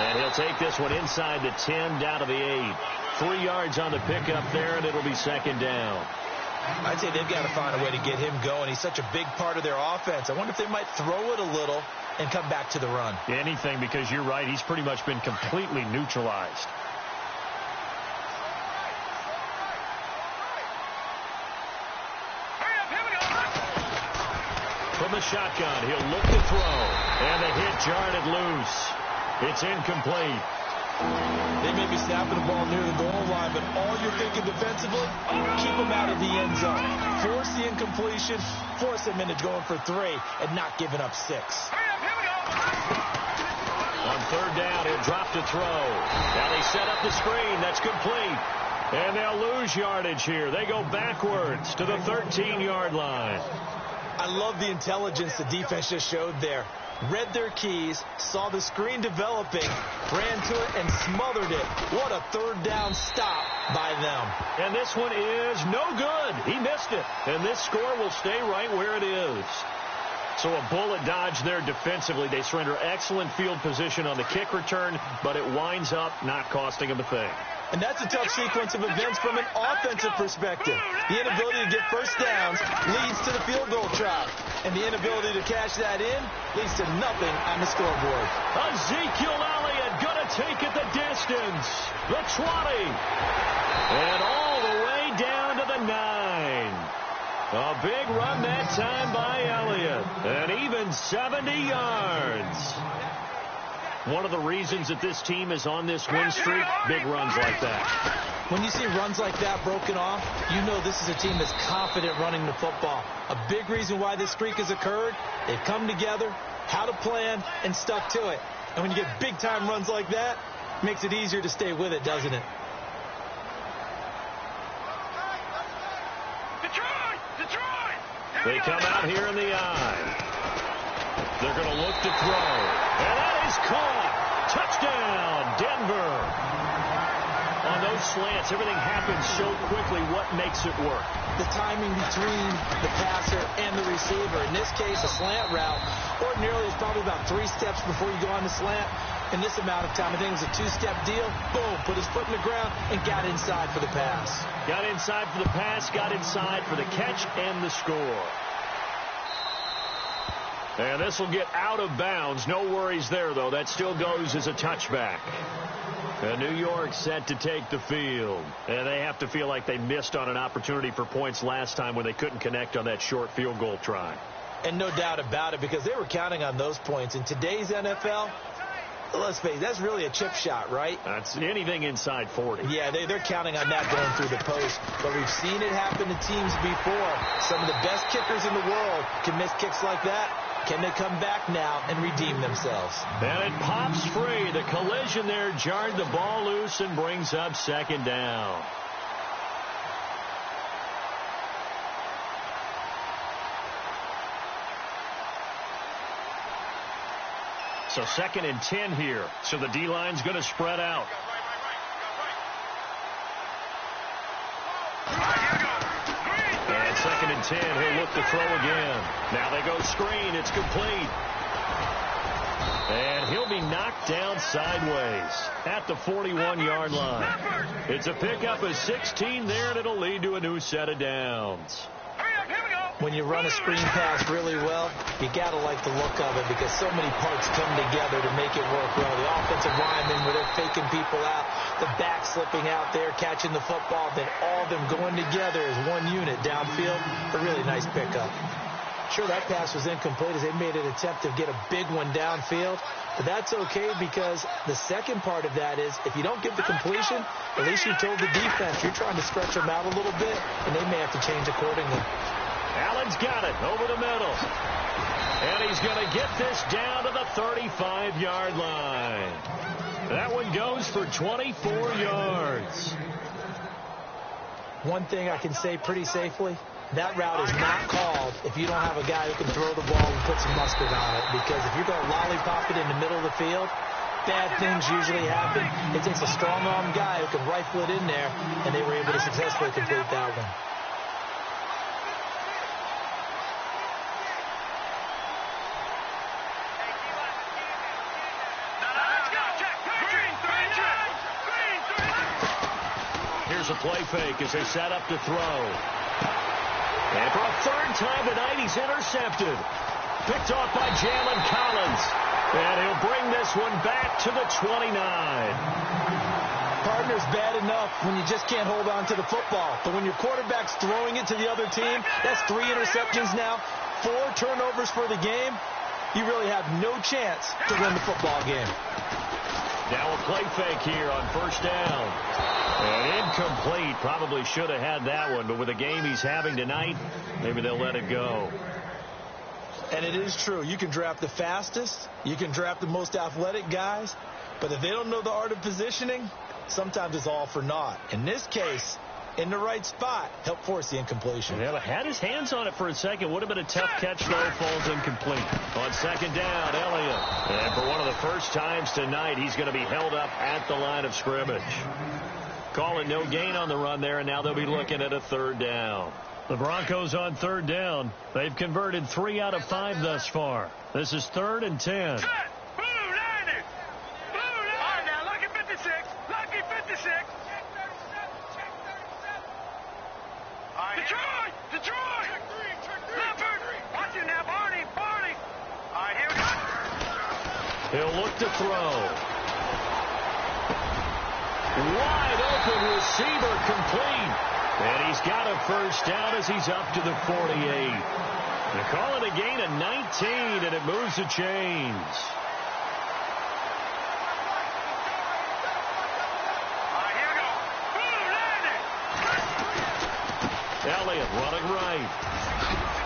And he'll take this one inside the 10, down to the 8. 3 yards on the pickup there, and it'll be 2nd down. I'd say they've got to find a way to get him going. He's such a big part of their offense. I wonder if they might throw it a little and come back to the run. Anything, because you're right. He's pretty much been completely neutralized. From the shotgun, he'll look to throw. And the hit jarred it loose. It's incomplete. They may be snapping the ball near the goal line, but all you're thinking defensively, keep them out of the end zone. Force the incompletion, force them into going for 3, and not giving up 6. On third down. He'll drop to throw. Now they set up the screen. That's complete. And they'll lose yardage here. They go backwards to the 13-yard line. I love the intelligence the defense just showed there. Read their keys, saw the screen developing, ran to it, and smothered it. What a third down stop by them. And this one is no good. He missed it. And this score will stay right where it is. So a bullet dodge there defensively. They surrender excellent field position on the kick return, but it winds up not costing them a thing. And that's a tough sequence of events from an offensive perspective. The inability to get first downs leads to the field goal try. And the inability to cash that in leads to nothing on the scoreboard. Ezekiel Elliott going to take it the distance. The 20. And all the way down to the 9. A big run that time by Elliott. And even 70 yards. One of the reasons that this team is on this win streak, big runs like that. When you see runs like that broken off, you know this is a team that's confident running the football. A big reason why this streak has occurred, they've come together, had a plan, and stuck to it. And when you get big-time runs like that, it makes it easier to stay with it, doesn't it? Detroit! They come out here in the eye. They're going to look to throw. And that is caught. Touchdown, Denver. On those slants, everything happens so quickly. What makes it work? The timing between the passer and the receiver. In this case, a slant route. Ordinarily, it's probably about 3 steps before you go on the slant. In this amount of time, I think it was a 2-step deal. Boom, put his foot in the ground and got inside for the pass. Got inside for the pass, got inside for the catch and the score. And this will get out of bounds. No worries there, though. That still goes as a touchback. And New York set to take the field. And they have to feel like they missed on an opportunity for points last time when they couldn't connect on that short field goal try. And no doubt about it, because they were counting on those points. In today's NFL, let's face it, that's really a chip shot, right? That's anything inside 40. Yeah, they're counting on that going through the post. But we've seen it happen to teams before. Some of the best kickers in the world can miss kicks like that. Can they come back now and redeem themselves? And it pops free. The collision there jarred the ball loose and brings up second down. So 2nd and 10 here. So the D-line's going to spread out. And 2nd and 10. He'll look to throw again. Now they go screen. It's complete. And he'll be knocked down sideways at the 41-yard line. It's a pickup of 16 there, and it'll lead to a new set of downs. When you run a screen pass really well, you got to like the look of it because so many parts come together to make it work well. The offensive linemen, where they're faking people out, the back slipping out there, catching the football, then all of them going together as one unit downfield. A really nice pickup. Sure, that pass was incomplete as they made an attempt to get a big one downfield, but that's okay because the second part of that is if you don't get the completion, at least you told the defense you're trying to stretch them out a little bit, and they may have to change accordingly. Allen's got it over the middle. And he's going to get this down to the 35-yard line. That one goes for 24 yards. One thing I can say pretty safely, that route is not called if you don't have a guy who can throw the ball and put some mustard on it. Because if you're going to lollipop it in the middle of the field, bad things usually happen. It takes a strong-arm guy who can rifle it in there, and they were able to successfully complete that one. Here's a play fake as they set up to throw. And for a third time tonight, he's intercepted. Picked off by Jalen Collins. And he'll bring this one back to the 29. Partner's bad enough when you just can't hold on to the football. But when your quarterback's throwing it to the other team, that's 3 interceptions now, 4 turnovers for the game. You really have no chance to win the football game. Now a play fake here on first down. And incomplete. Probably should have had that one, but with the game he's having tonight, maybe they'll let it go. And it is true. You can draft the fastest. You can draft the most athletic guys. But if they don't know the art of positioning, sometimes it's all for naught. In this case, in the right spot, help force the incompletion. Yeah, had his hands on it for a second. Would have been a tough catch, though. Falls incomplete. On second down, Elliott. And for one of the first times tonight, he's going to be held up at the line of scrimmage. Call it no gain on the run there, and now they'll be looking at a third down. The Broncos on third down. They've converted 3 out of 5 thus far. This is 3rd and 10. Detroit! Leopard! Watch it now, Barney! All right, here we go. He'll look to throw. Wide open receiver complete. And he's got a first down as he's up to the 48. They call it a gain of 19, and it moves the chains. Elliott running right.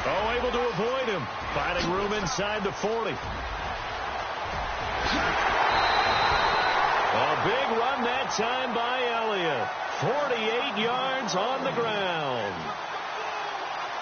Oh, able to avoid him. Finding room inside the 40. A big run that time by Elliott. 48 yards on the ground.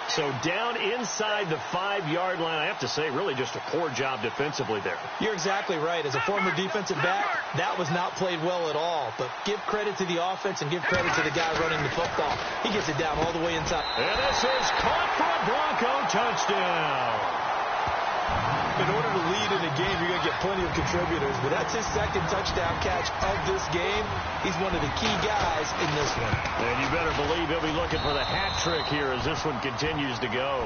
So down inside the 5-yard line. I have to say, really just a poor job defensively there. You're exactly right. As a former defensive back, that was not played well at all. But give credit to the offense and give credit to the guy running the football. He gets it down all the way inside. And this is caught for a Bronco touchdown. In order to lead in a game, you're going to get plenty of contributors. But that's his second touchdown catch of this game. He's one of the key guys in this one. And you better believe he'll be looking for the hat trick here as this one continues to go.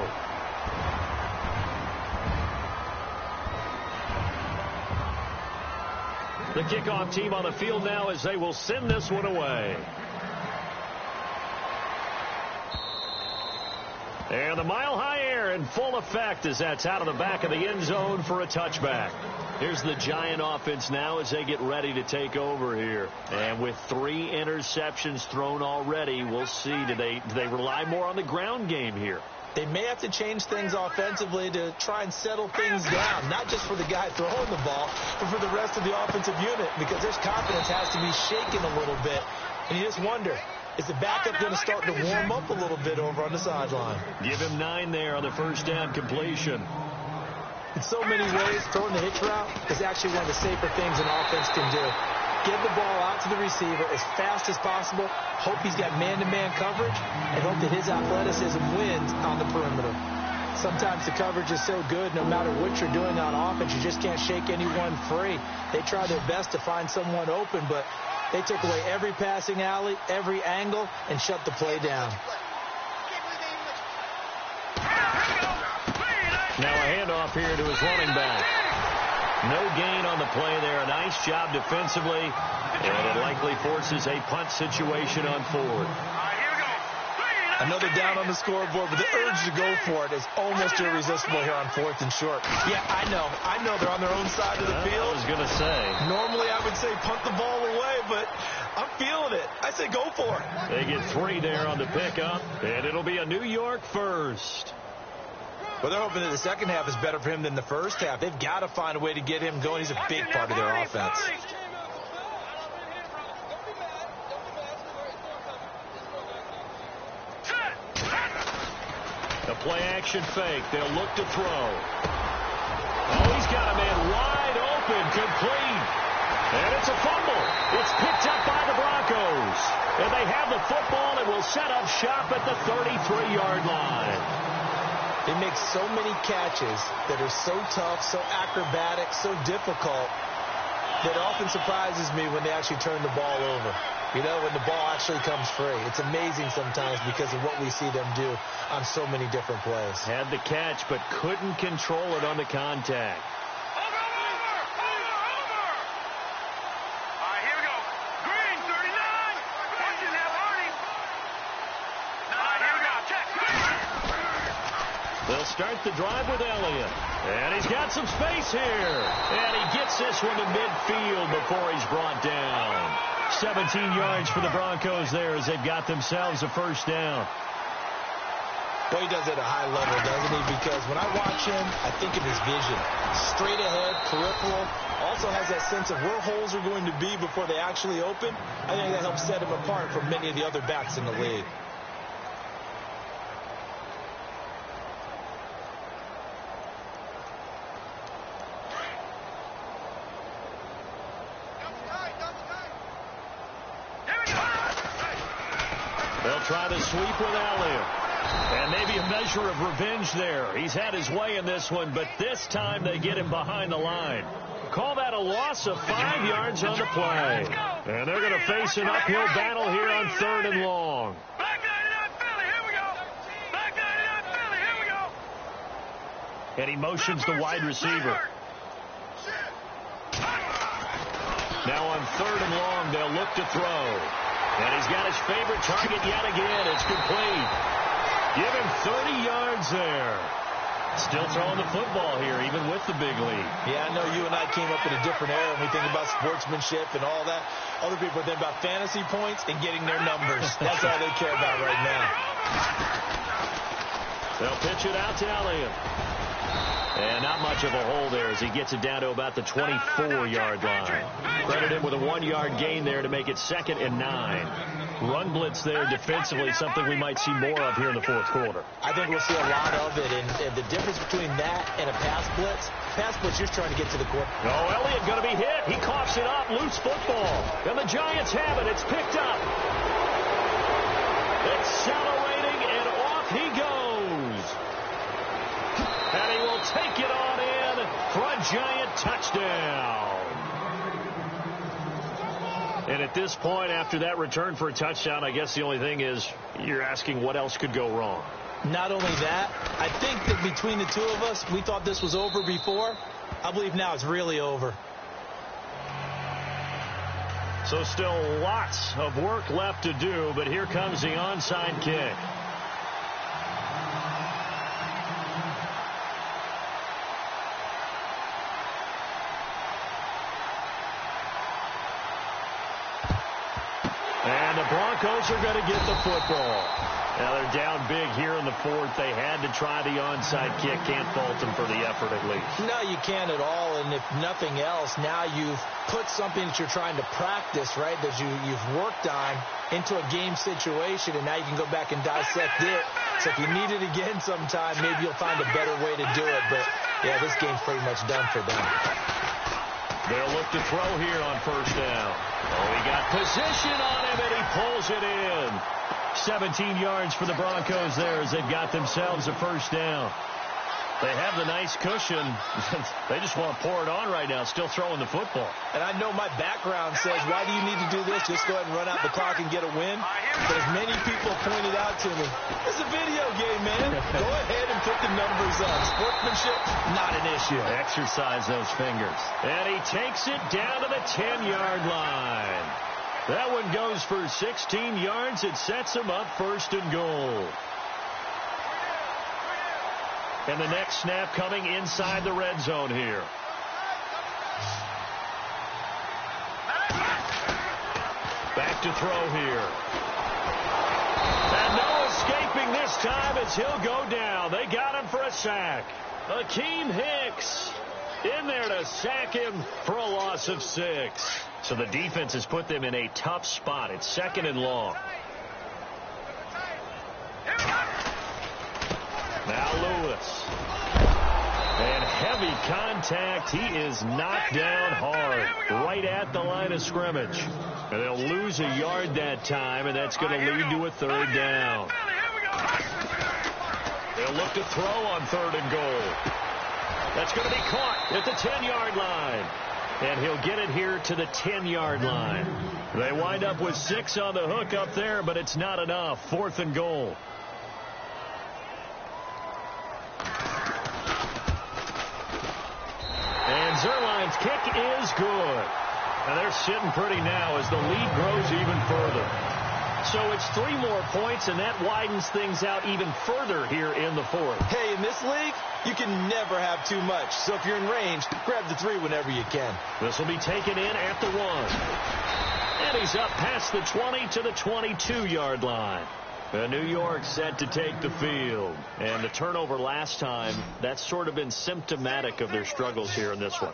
The kickoff team on the field now as they will send this one away. And the mile-high air in full effect as that's out of the back of the end zone for a touchback. Here's the Giant offense now as they get ready to take over here. And with 3 interceptions thrown already, we'll see. Do they rely more on the ground game here? They may have to change things offensively to try and settle things down, not just for the guy throwing the ball, but for the rest of the offensive unit, because their confidence has to be shaken a little bit. And you just wonder, is the backup going to start to warm up a little bit over on the sideline? Give him 9 there on the first down completion. In so many ways, throwing the hitch route is actually one of the safer things an offense can do. Give the ball out to the receiver as fast as possible, hope he's got man-to-man coverage, and hope that his athleticism wins on the perimeter. Sometimes the coverage is so good, no matter what you're doing on offense, you just can't shake anyone free. They try their best to find someone open, but they took away every passing alley, every angle, and shut the play down. Now a handoff here to his running back. No gain on the play there. A nice job defensively, and it likely forces a punt situation on 4th. Another down on the scoreboard, but the urge to go for it is almost irresistible here on 4th and short. Yeah, I know they're on their own side of the field. I was going to say. Normally I would say punt the ball away, but I'm feeling it. I say go for it. They get 3 there on the pickup, and it'll be a New York first. Well, they're hoping that the second half is better for him than the first half. They've got to find a way to get him going. He's a big part of their offense. The play-action fake. They'll look to throw. Oh, he's got a man wide open, complete. And it's a fumble. It's picked up by the Broncos. And they have the football and will set up shop at the 33-yard line. They make so many catches that are so tough, so acrobatic, so difficult, that often surprises me when they actually turn the ball over. You know, when the ball actually comes free. It's amazing sometimes because of what we see them do on so many different plays. Had the catch, but couldn't control it on the contact. They'll start the drive with Elliott. And he's got some space here. And he gets this one to midfield before he's brought down. 17 yards for the Broncos there as they've got themselves a first down. Well, he does it at a high level, doesn't he? Because when I watch him, I think of his vision. Straight ahead, peripheral. Also has that sense of where holes are going to be before they actually open. I think that helps set him apart from many of the other backs in the league. They'll try to sweep with Elliott. And maybe a measure of revenge there. He's had his way in this one, but this time they get him behind the line. Call that a loss of 5 yards on the play. And they're going to face an uphill battle here on 3rd and long. Back 99 Philly, here we go. Back 99 Philly, here we go. And he motions the wide receiver. Now on 3rd and long, they'll look to throw. And he's got his favorite target yet again. It's complete. Give him 30 yards there. Still throwing the football here, even with the big lead. Yeah, I know you and I came up in a different era when we think about sportsmanship and all that. Other people think about fantasy points and getting their numbers. That's all they care about right now. They'll pitch it out to Elliott. And not much of a hole there as he gets it down to about the 24-yard line. Credit him with a 1-yard gain there to make it 2nd and 9. Run blitz there defensively, something we might see more of here in the 4th quarter. I think we'll see a lot of it, and the difference between that and a pass blitz, you're trying to get to the quarter. Oh, Elliott going to be hit. He coughs it up. Loose football. And the Giants have it. It's picked up. Accelerating, and off he goes. And he will take it on in for a Giant touchdown. And at this point, after that return for a touchdown, I guess the only thing is you're asking what else could go wrong. Not only that, I think that between the two of us, we thought this was over before. I believe now it's really over. So still lots of work left to do, but here comes the onside kick. And the Broncos are going to get the football. Now they're down big here in the 4th. They had to try the onside kick. Can't fault them for the effort at least. No, you can't at all. And if nothing else, now you've put something that you're trying to practice, right, that you've worked on into a game situation, and now you can go back and dissect it. So if you need it again sometime, maybe you'll find a better way to do it. But, yeah, this game's pretty much done for them. They'll look to throw here on 1st down. Oh, he got position on him, and he pulls it in. 17 yards for the Broncos there as they've got themselves a 1st down. They have the nice cushion. They just want to pour it on right now, still throwing the football. And I know my background says, why do you need to do this? Just go ahead and run out the clock and get a win. But as many people pointed out to me, it's a video game, man. Go ahead and put the numbers up. Sportsmanship, not an issue. Exercise those fingers. And he takes it down to the 10-yard line. That one goes for 16 yards. It sets him up 1st and goal. And the next snap coming inside the red zone here. Back to throw here. And no escaping this time as he'll go down. They got him for a sack. Akeem Hicks in there to sack him for a loss of 6. So the defense has put them in a tough spot. It's 2nd and long. Now Lewis. And heavy contact. He is knocked down hard right at the line of scrimmage. And they'll lose a yard that time, and that's going to lead to a 3rd down. They'll look to throw on 3rd and goal. That's going to be caught at the 10-yard line. And he'll get it here to the 10-yard line. They wind up with 6 on the hook up there, but it's not enough. 4th and goal. And Zuerlein's kick is good. And they're sitting pretty now as the lead grows even further. So it's 3 more points, and that widens things out even further here in the 4th. Hey, in this league, you can never have too much. So if you're in range, grab the 3 whenever you can. This will be taken in at the 1. And he's up past the 20 to the 22-yard line. New York set to take the field. And the turnover last time, that's sort of been symptomatic of their struggles here in this one.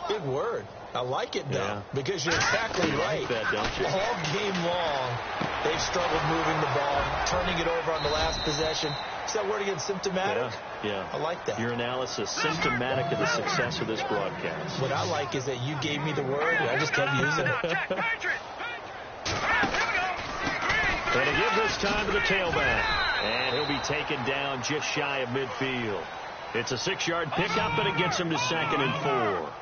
Good word. I like it, though, yeah. Because you're exactly right. Like that, don't you? All game long, they've struggled moving the ball, turning it over on the last possession. Is that word again, symptomatic? Yeah. I like that. Your analysis, symptomatic of the success of this broadcast. What I like is that you gave me the word, and I just kept using it. Going to give this time to the tailback. And he'll be taken down just shy of midfield. It's a 6-yard pickup, and it gets him to 2nd and 4.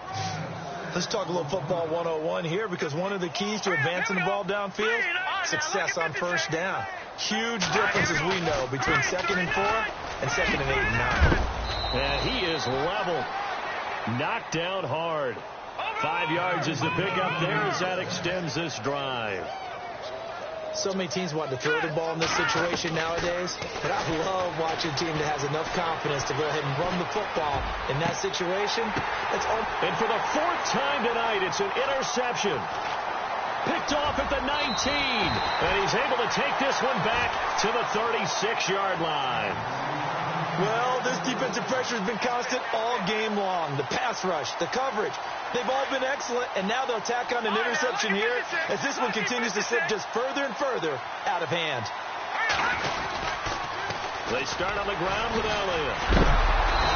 Let's talk a little football 101 here, because one of the keys to advancing the ball downfield, success on first down. Huge difference, as we know, between 2nd and 4 and 2nd and 8 and 9. And he is level. Knocked down hard. 5 yards is the pickup there as that extends this drive. So many teams want to throw the ball in this situation nowadays, but I love watching a team that has enough confidence to go ahead and run the football in that situation. And for the 4th time tonight, it's an interception. Picked off at the 19, and he's able to take this one back to the 36-yard line. Well, this defensive pressure has been constant all game long. The pass rush, the coverage, they've all been excellent, and now they'll tack on an interception here as this one continues to slip just further and further out of hand. They start on the ground with Elliott.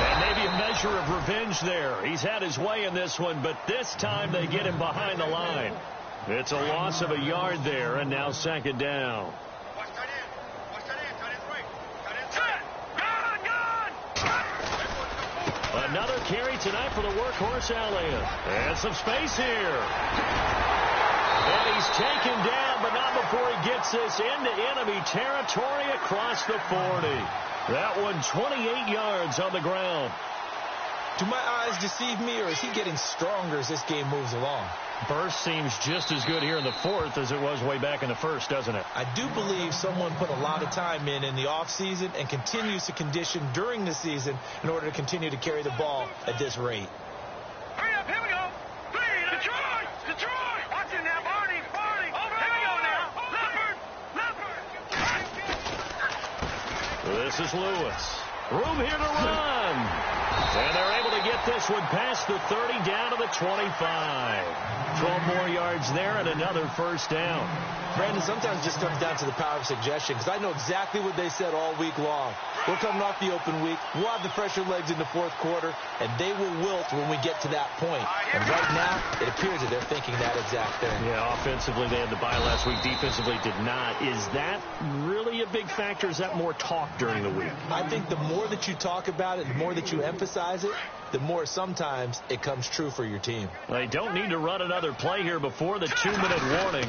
And maybe a measure of revenge there. He's had his way in this one, but this time they get him behind the line. It's a loss of a yard there, and now 2nd down. Another carry tonight for the workhorse Elliott. And some space here. And he's taken down, but not before he gets this into enemy territory across the 40. That one 28 yards on the ground. Do my eyes deceive me, or is he getting stronger as this game moves along? Burst seems just as good here in the 4th as it was way back in the 1st, doesn't it? I do believe someone put a lot of time in the offseason and continues to condition during the season in order to continue to carry the ball at this rate. Hurry up, here we go. Detroit! Detroit! Watch it now, Barney! Over! Here we go now. Leopard! This is Lewis. Room here to run. And they're able to get this one past the 30 down to the 25. 12 more yards there and another 1st down. Brandon, sometimes it just comes down to the power of suggestion, because I know exactly what they said all week long. We're coming off the open week. We'll have the fresher legs in the 4th quarter, and they will wilt when we get to that point. And right now, it appears that they're thinking that exact thing. Yeah, offensively, they had the bye last week. Defensively, did not. Is that really a big factor? Is that more talk during the week? I think the more that you talk about it, the more that you emphasize it, the more sometimes it comes true for your team. They don't need to run another play here before the 2-minute warning.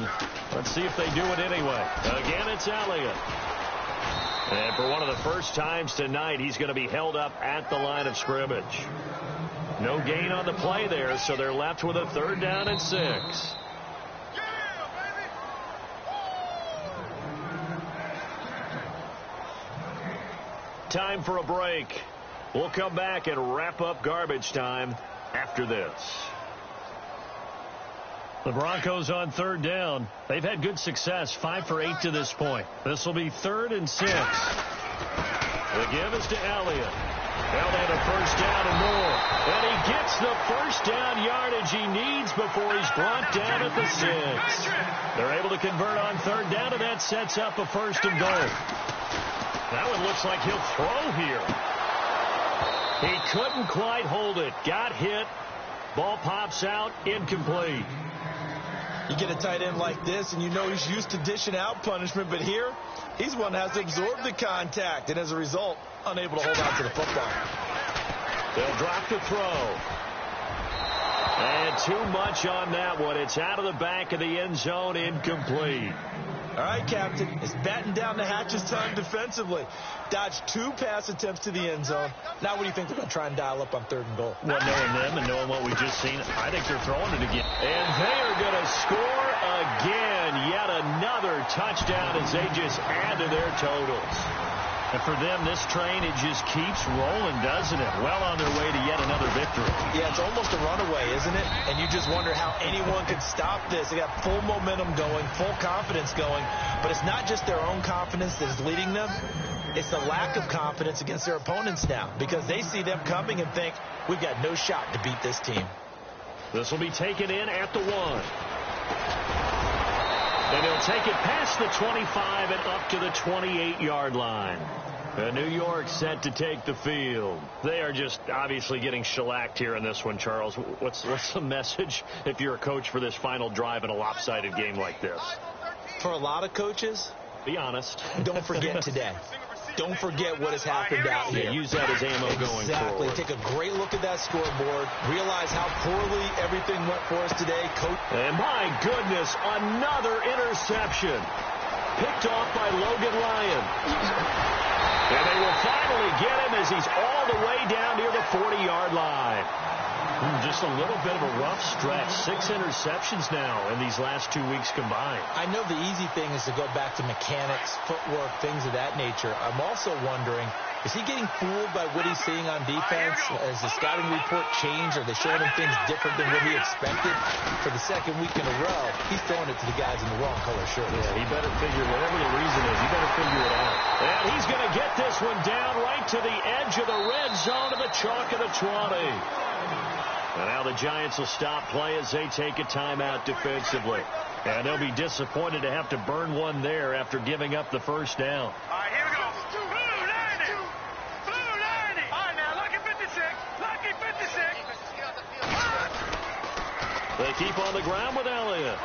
Let's see if they do it anyway. Again, it's Elliott. And for one of the first times tonight, he's going to be held up at the line of scrimmage. No gain on the play there, so they're left with a 3rd down and 6. Time for a break. We'll come back and wrap up garbage time after this. The Broncos on 3rd down. They've had good success, 5 for 8 to this point. This will be 3rd and 6. The give is to Elliott. Elliott a 1st down and more. And he gets the 1st down yardage he needs before he's brought down at the 6. They're able to convert on 3rd down, and that sets up a 1st and goal. That one looks like he'll throw here. He couldn't quite hold it. Got hit. Ball pops out. Incomplete. You get a tight end like this, and you know he's used to dishing out punishment, but here, he's one that has to absorb the contact, and as a result, unable to hold on to the football. They'll drop the throw. And too much on that one. It's out of the back of the end zone, incomplete. All right, Captain, it's batten down the hatches time defensively. Dodged 2 pass attempts to the end zone. Now what do you think they're going to try and dial up on 3rd and goal? Well, knowing them and knowing what we've just seen, I think they're throwing it again. And they are going to score again. Yet another touchdown as they just add to their totals. And for them, this train, it just keeps rolling, doesn't it? Well on their way to yet another victory. Yeah, it's almost a runaway, isn't it? And you just wonder how anyone could stop this. They got full momentum going, full confidence going. But it's not just their own confidence that is leading them. It's the lack of confidence against their opponents now, because they see them coming and think, we've got no shot to beat this team. This will be taken in at the 1. And he'll take it past the 25 and up to the 28-yard line. New York set to take the field. They are just obviously getting shellacked here in this one, Charles. What's the message if you're a coach for this final drive in a lopsided game like this? For a lot of coaches, be honest. Don't forget today. Don't forget what has happened out here. Yeah, use that as ammo going forward. Exactly. Take a great look at that scoreboard. Realize how poorly everything went for us today. And my goodness, another interception. Picked off by Logan Ryan. And they will finally get him as he's all the way down near the 40-yard line. Just a little bit of a rough stretch. 6 interceptions now in these last 2 weeks combined. I know the easy thing is to go back to mechanics, footwork, things of that nature. I'm also wondering, is he getting fooled by what he's seeing on defense? Has the scouting report changed? Are they showing him things different than what he expected? For the second week in a row, he's throwing it to the guys in the wrong color shirt. Yeah, he better figure, whatever the reason is, he better figure it out. And he's going to get this one down right to the edge of the red zone of the chalk of the 20. And now the Giants will stop play as they take a timeout defensively. And they'll be disappointed to have to burn one there after giving up the first down. All right, here we go. Blue 90. Blue 90. All right, now, lucky 56. Lucky 56. They keep on the ground with Elliott.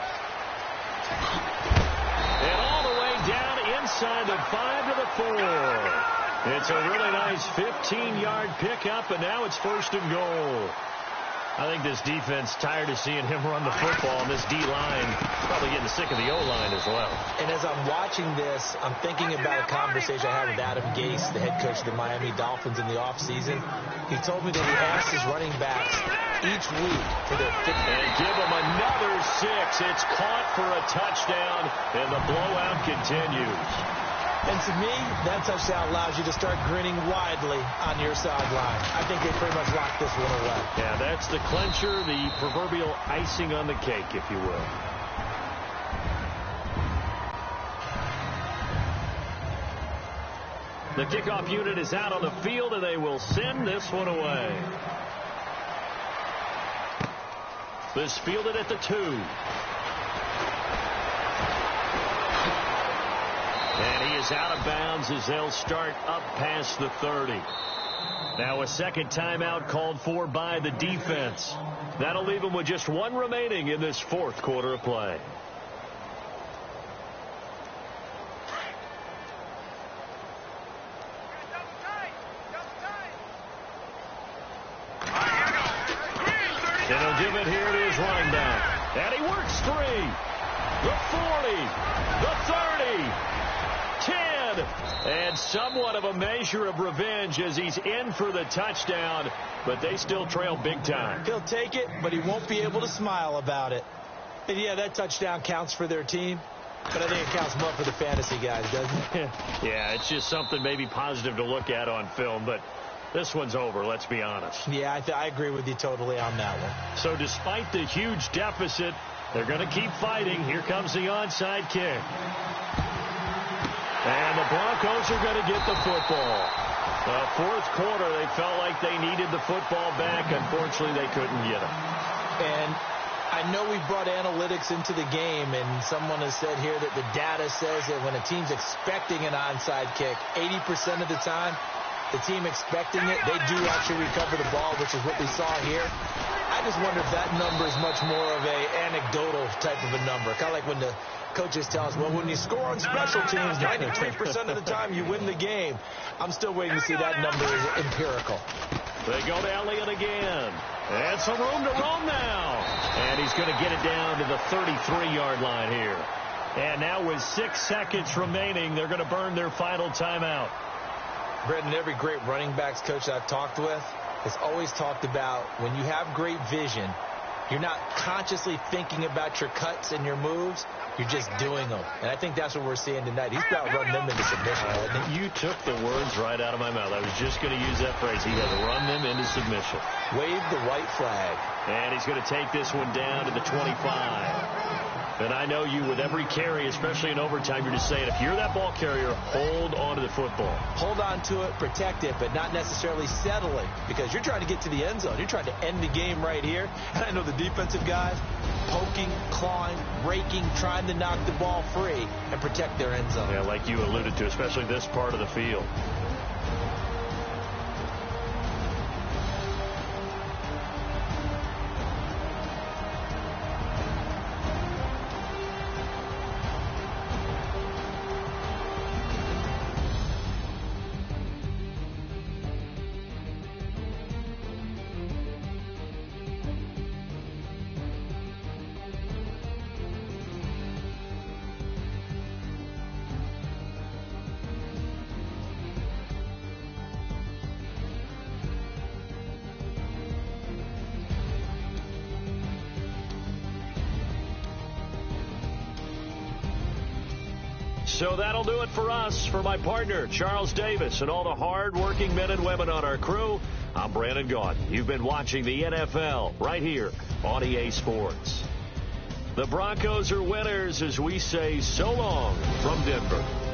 And all the way down inside the 5 to the 4. It's a really nice 15-yard pickup, and now it's 1st and goal. I think this defense tired of seeing him run the football, and this D-line probably getting sick of the O-line as well. And as I'm watching this, I'm thinking about a conversation I had with Adam Gase, the head coach of the Miami Dolphins in the offseason. He told me that he asked his running backs each week for their fitness. And give him another 6. It's caught for a touchdown, and the blowout continues. And to me, that touchdown allows you to start grinning widely on your sideline. I think they pretty much locked this one away. Yeah, that's the clincher, the proverbial icing on the cake, if you will. The kickoff unit is out on the field, and they will send this one away. This fielded at the 2. And he is out of bounds as they'll start up past the 30. Now a second timeout called for by the defense. That'll leave them with just 1 remaining in this 4th quarter of play. And he'll give it here to his running back. And he works 3. The 40. The 30. 10, and somewhat of a measure of revenge as he's in for the touchdown, but they still trail big time. He'll take it, but he won't be able to smile about it. And yeah, that touchdown counts for their team, but I think it counts more for the fantasy guys, doesn't it? Yeah, it's just something maybe positive to look at on film, but this one's over, let's be honest. Yeah, I agree with you totally on that one. So despite the huge deficit, they're going to keep fighting. Here comes the onside kick. And the Broncos are going to get the football. The 4th quarter, they felt like they needed the football back. Unfortunately, they couldn't get it. And I know we brought analytics into the game, and someone has said here that the data says that when a team's expecting an onside kick, 80% of the time, the team expecting it, they do actually recover the ball, which is what we saw here. I just wonder if that number is much more of a anecdotal type of a number. Kind of like when the coaches tell us, well, when you score on special teams, 93% of the time you win the game. I'm still waiting to see that number is empirical. They go to Elliott again. And some room to roam now. And he's going to get it down to the 33-yard line here. And now with 6 seconds remaining, they're going to burn their final timeout. Brendan, every great running backs coach I've talked with has always talked about when you have great vision, You're not consciously thinking about your cuts and your moves. You're just doing them. And I think that's what we're seeing tonight. He's about running them into submission. You took the words right out of my mouth. I was just going to use that phrase. He has run them into submission. Wave the white flag. And he's going to take this one down to the 25. And I know you, with every carry, especially in overtime, you're just saying, if you're that ball carrier, hold on to the football. Hold on to it, protect it, but not necessarily settle it, because you're trying to get to the end zone. You're trying to end the game right here. And I know the defensive guys poking, clawing, raking, trying to knock the ball free and protect their end zone. Yeah, like you alluded to, especially this part of the field. So that'll do it for us. For my partner, Charles Davis, and all the hard-working men and women on our crew, I'm Brandon Gaudin. You've been watching the NFL right here on EA Sports. The Broncos are winners as we say so long from Denver.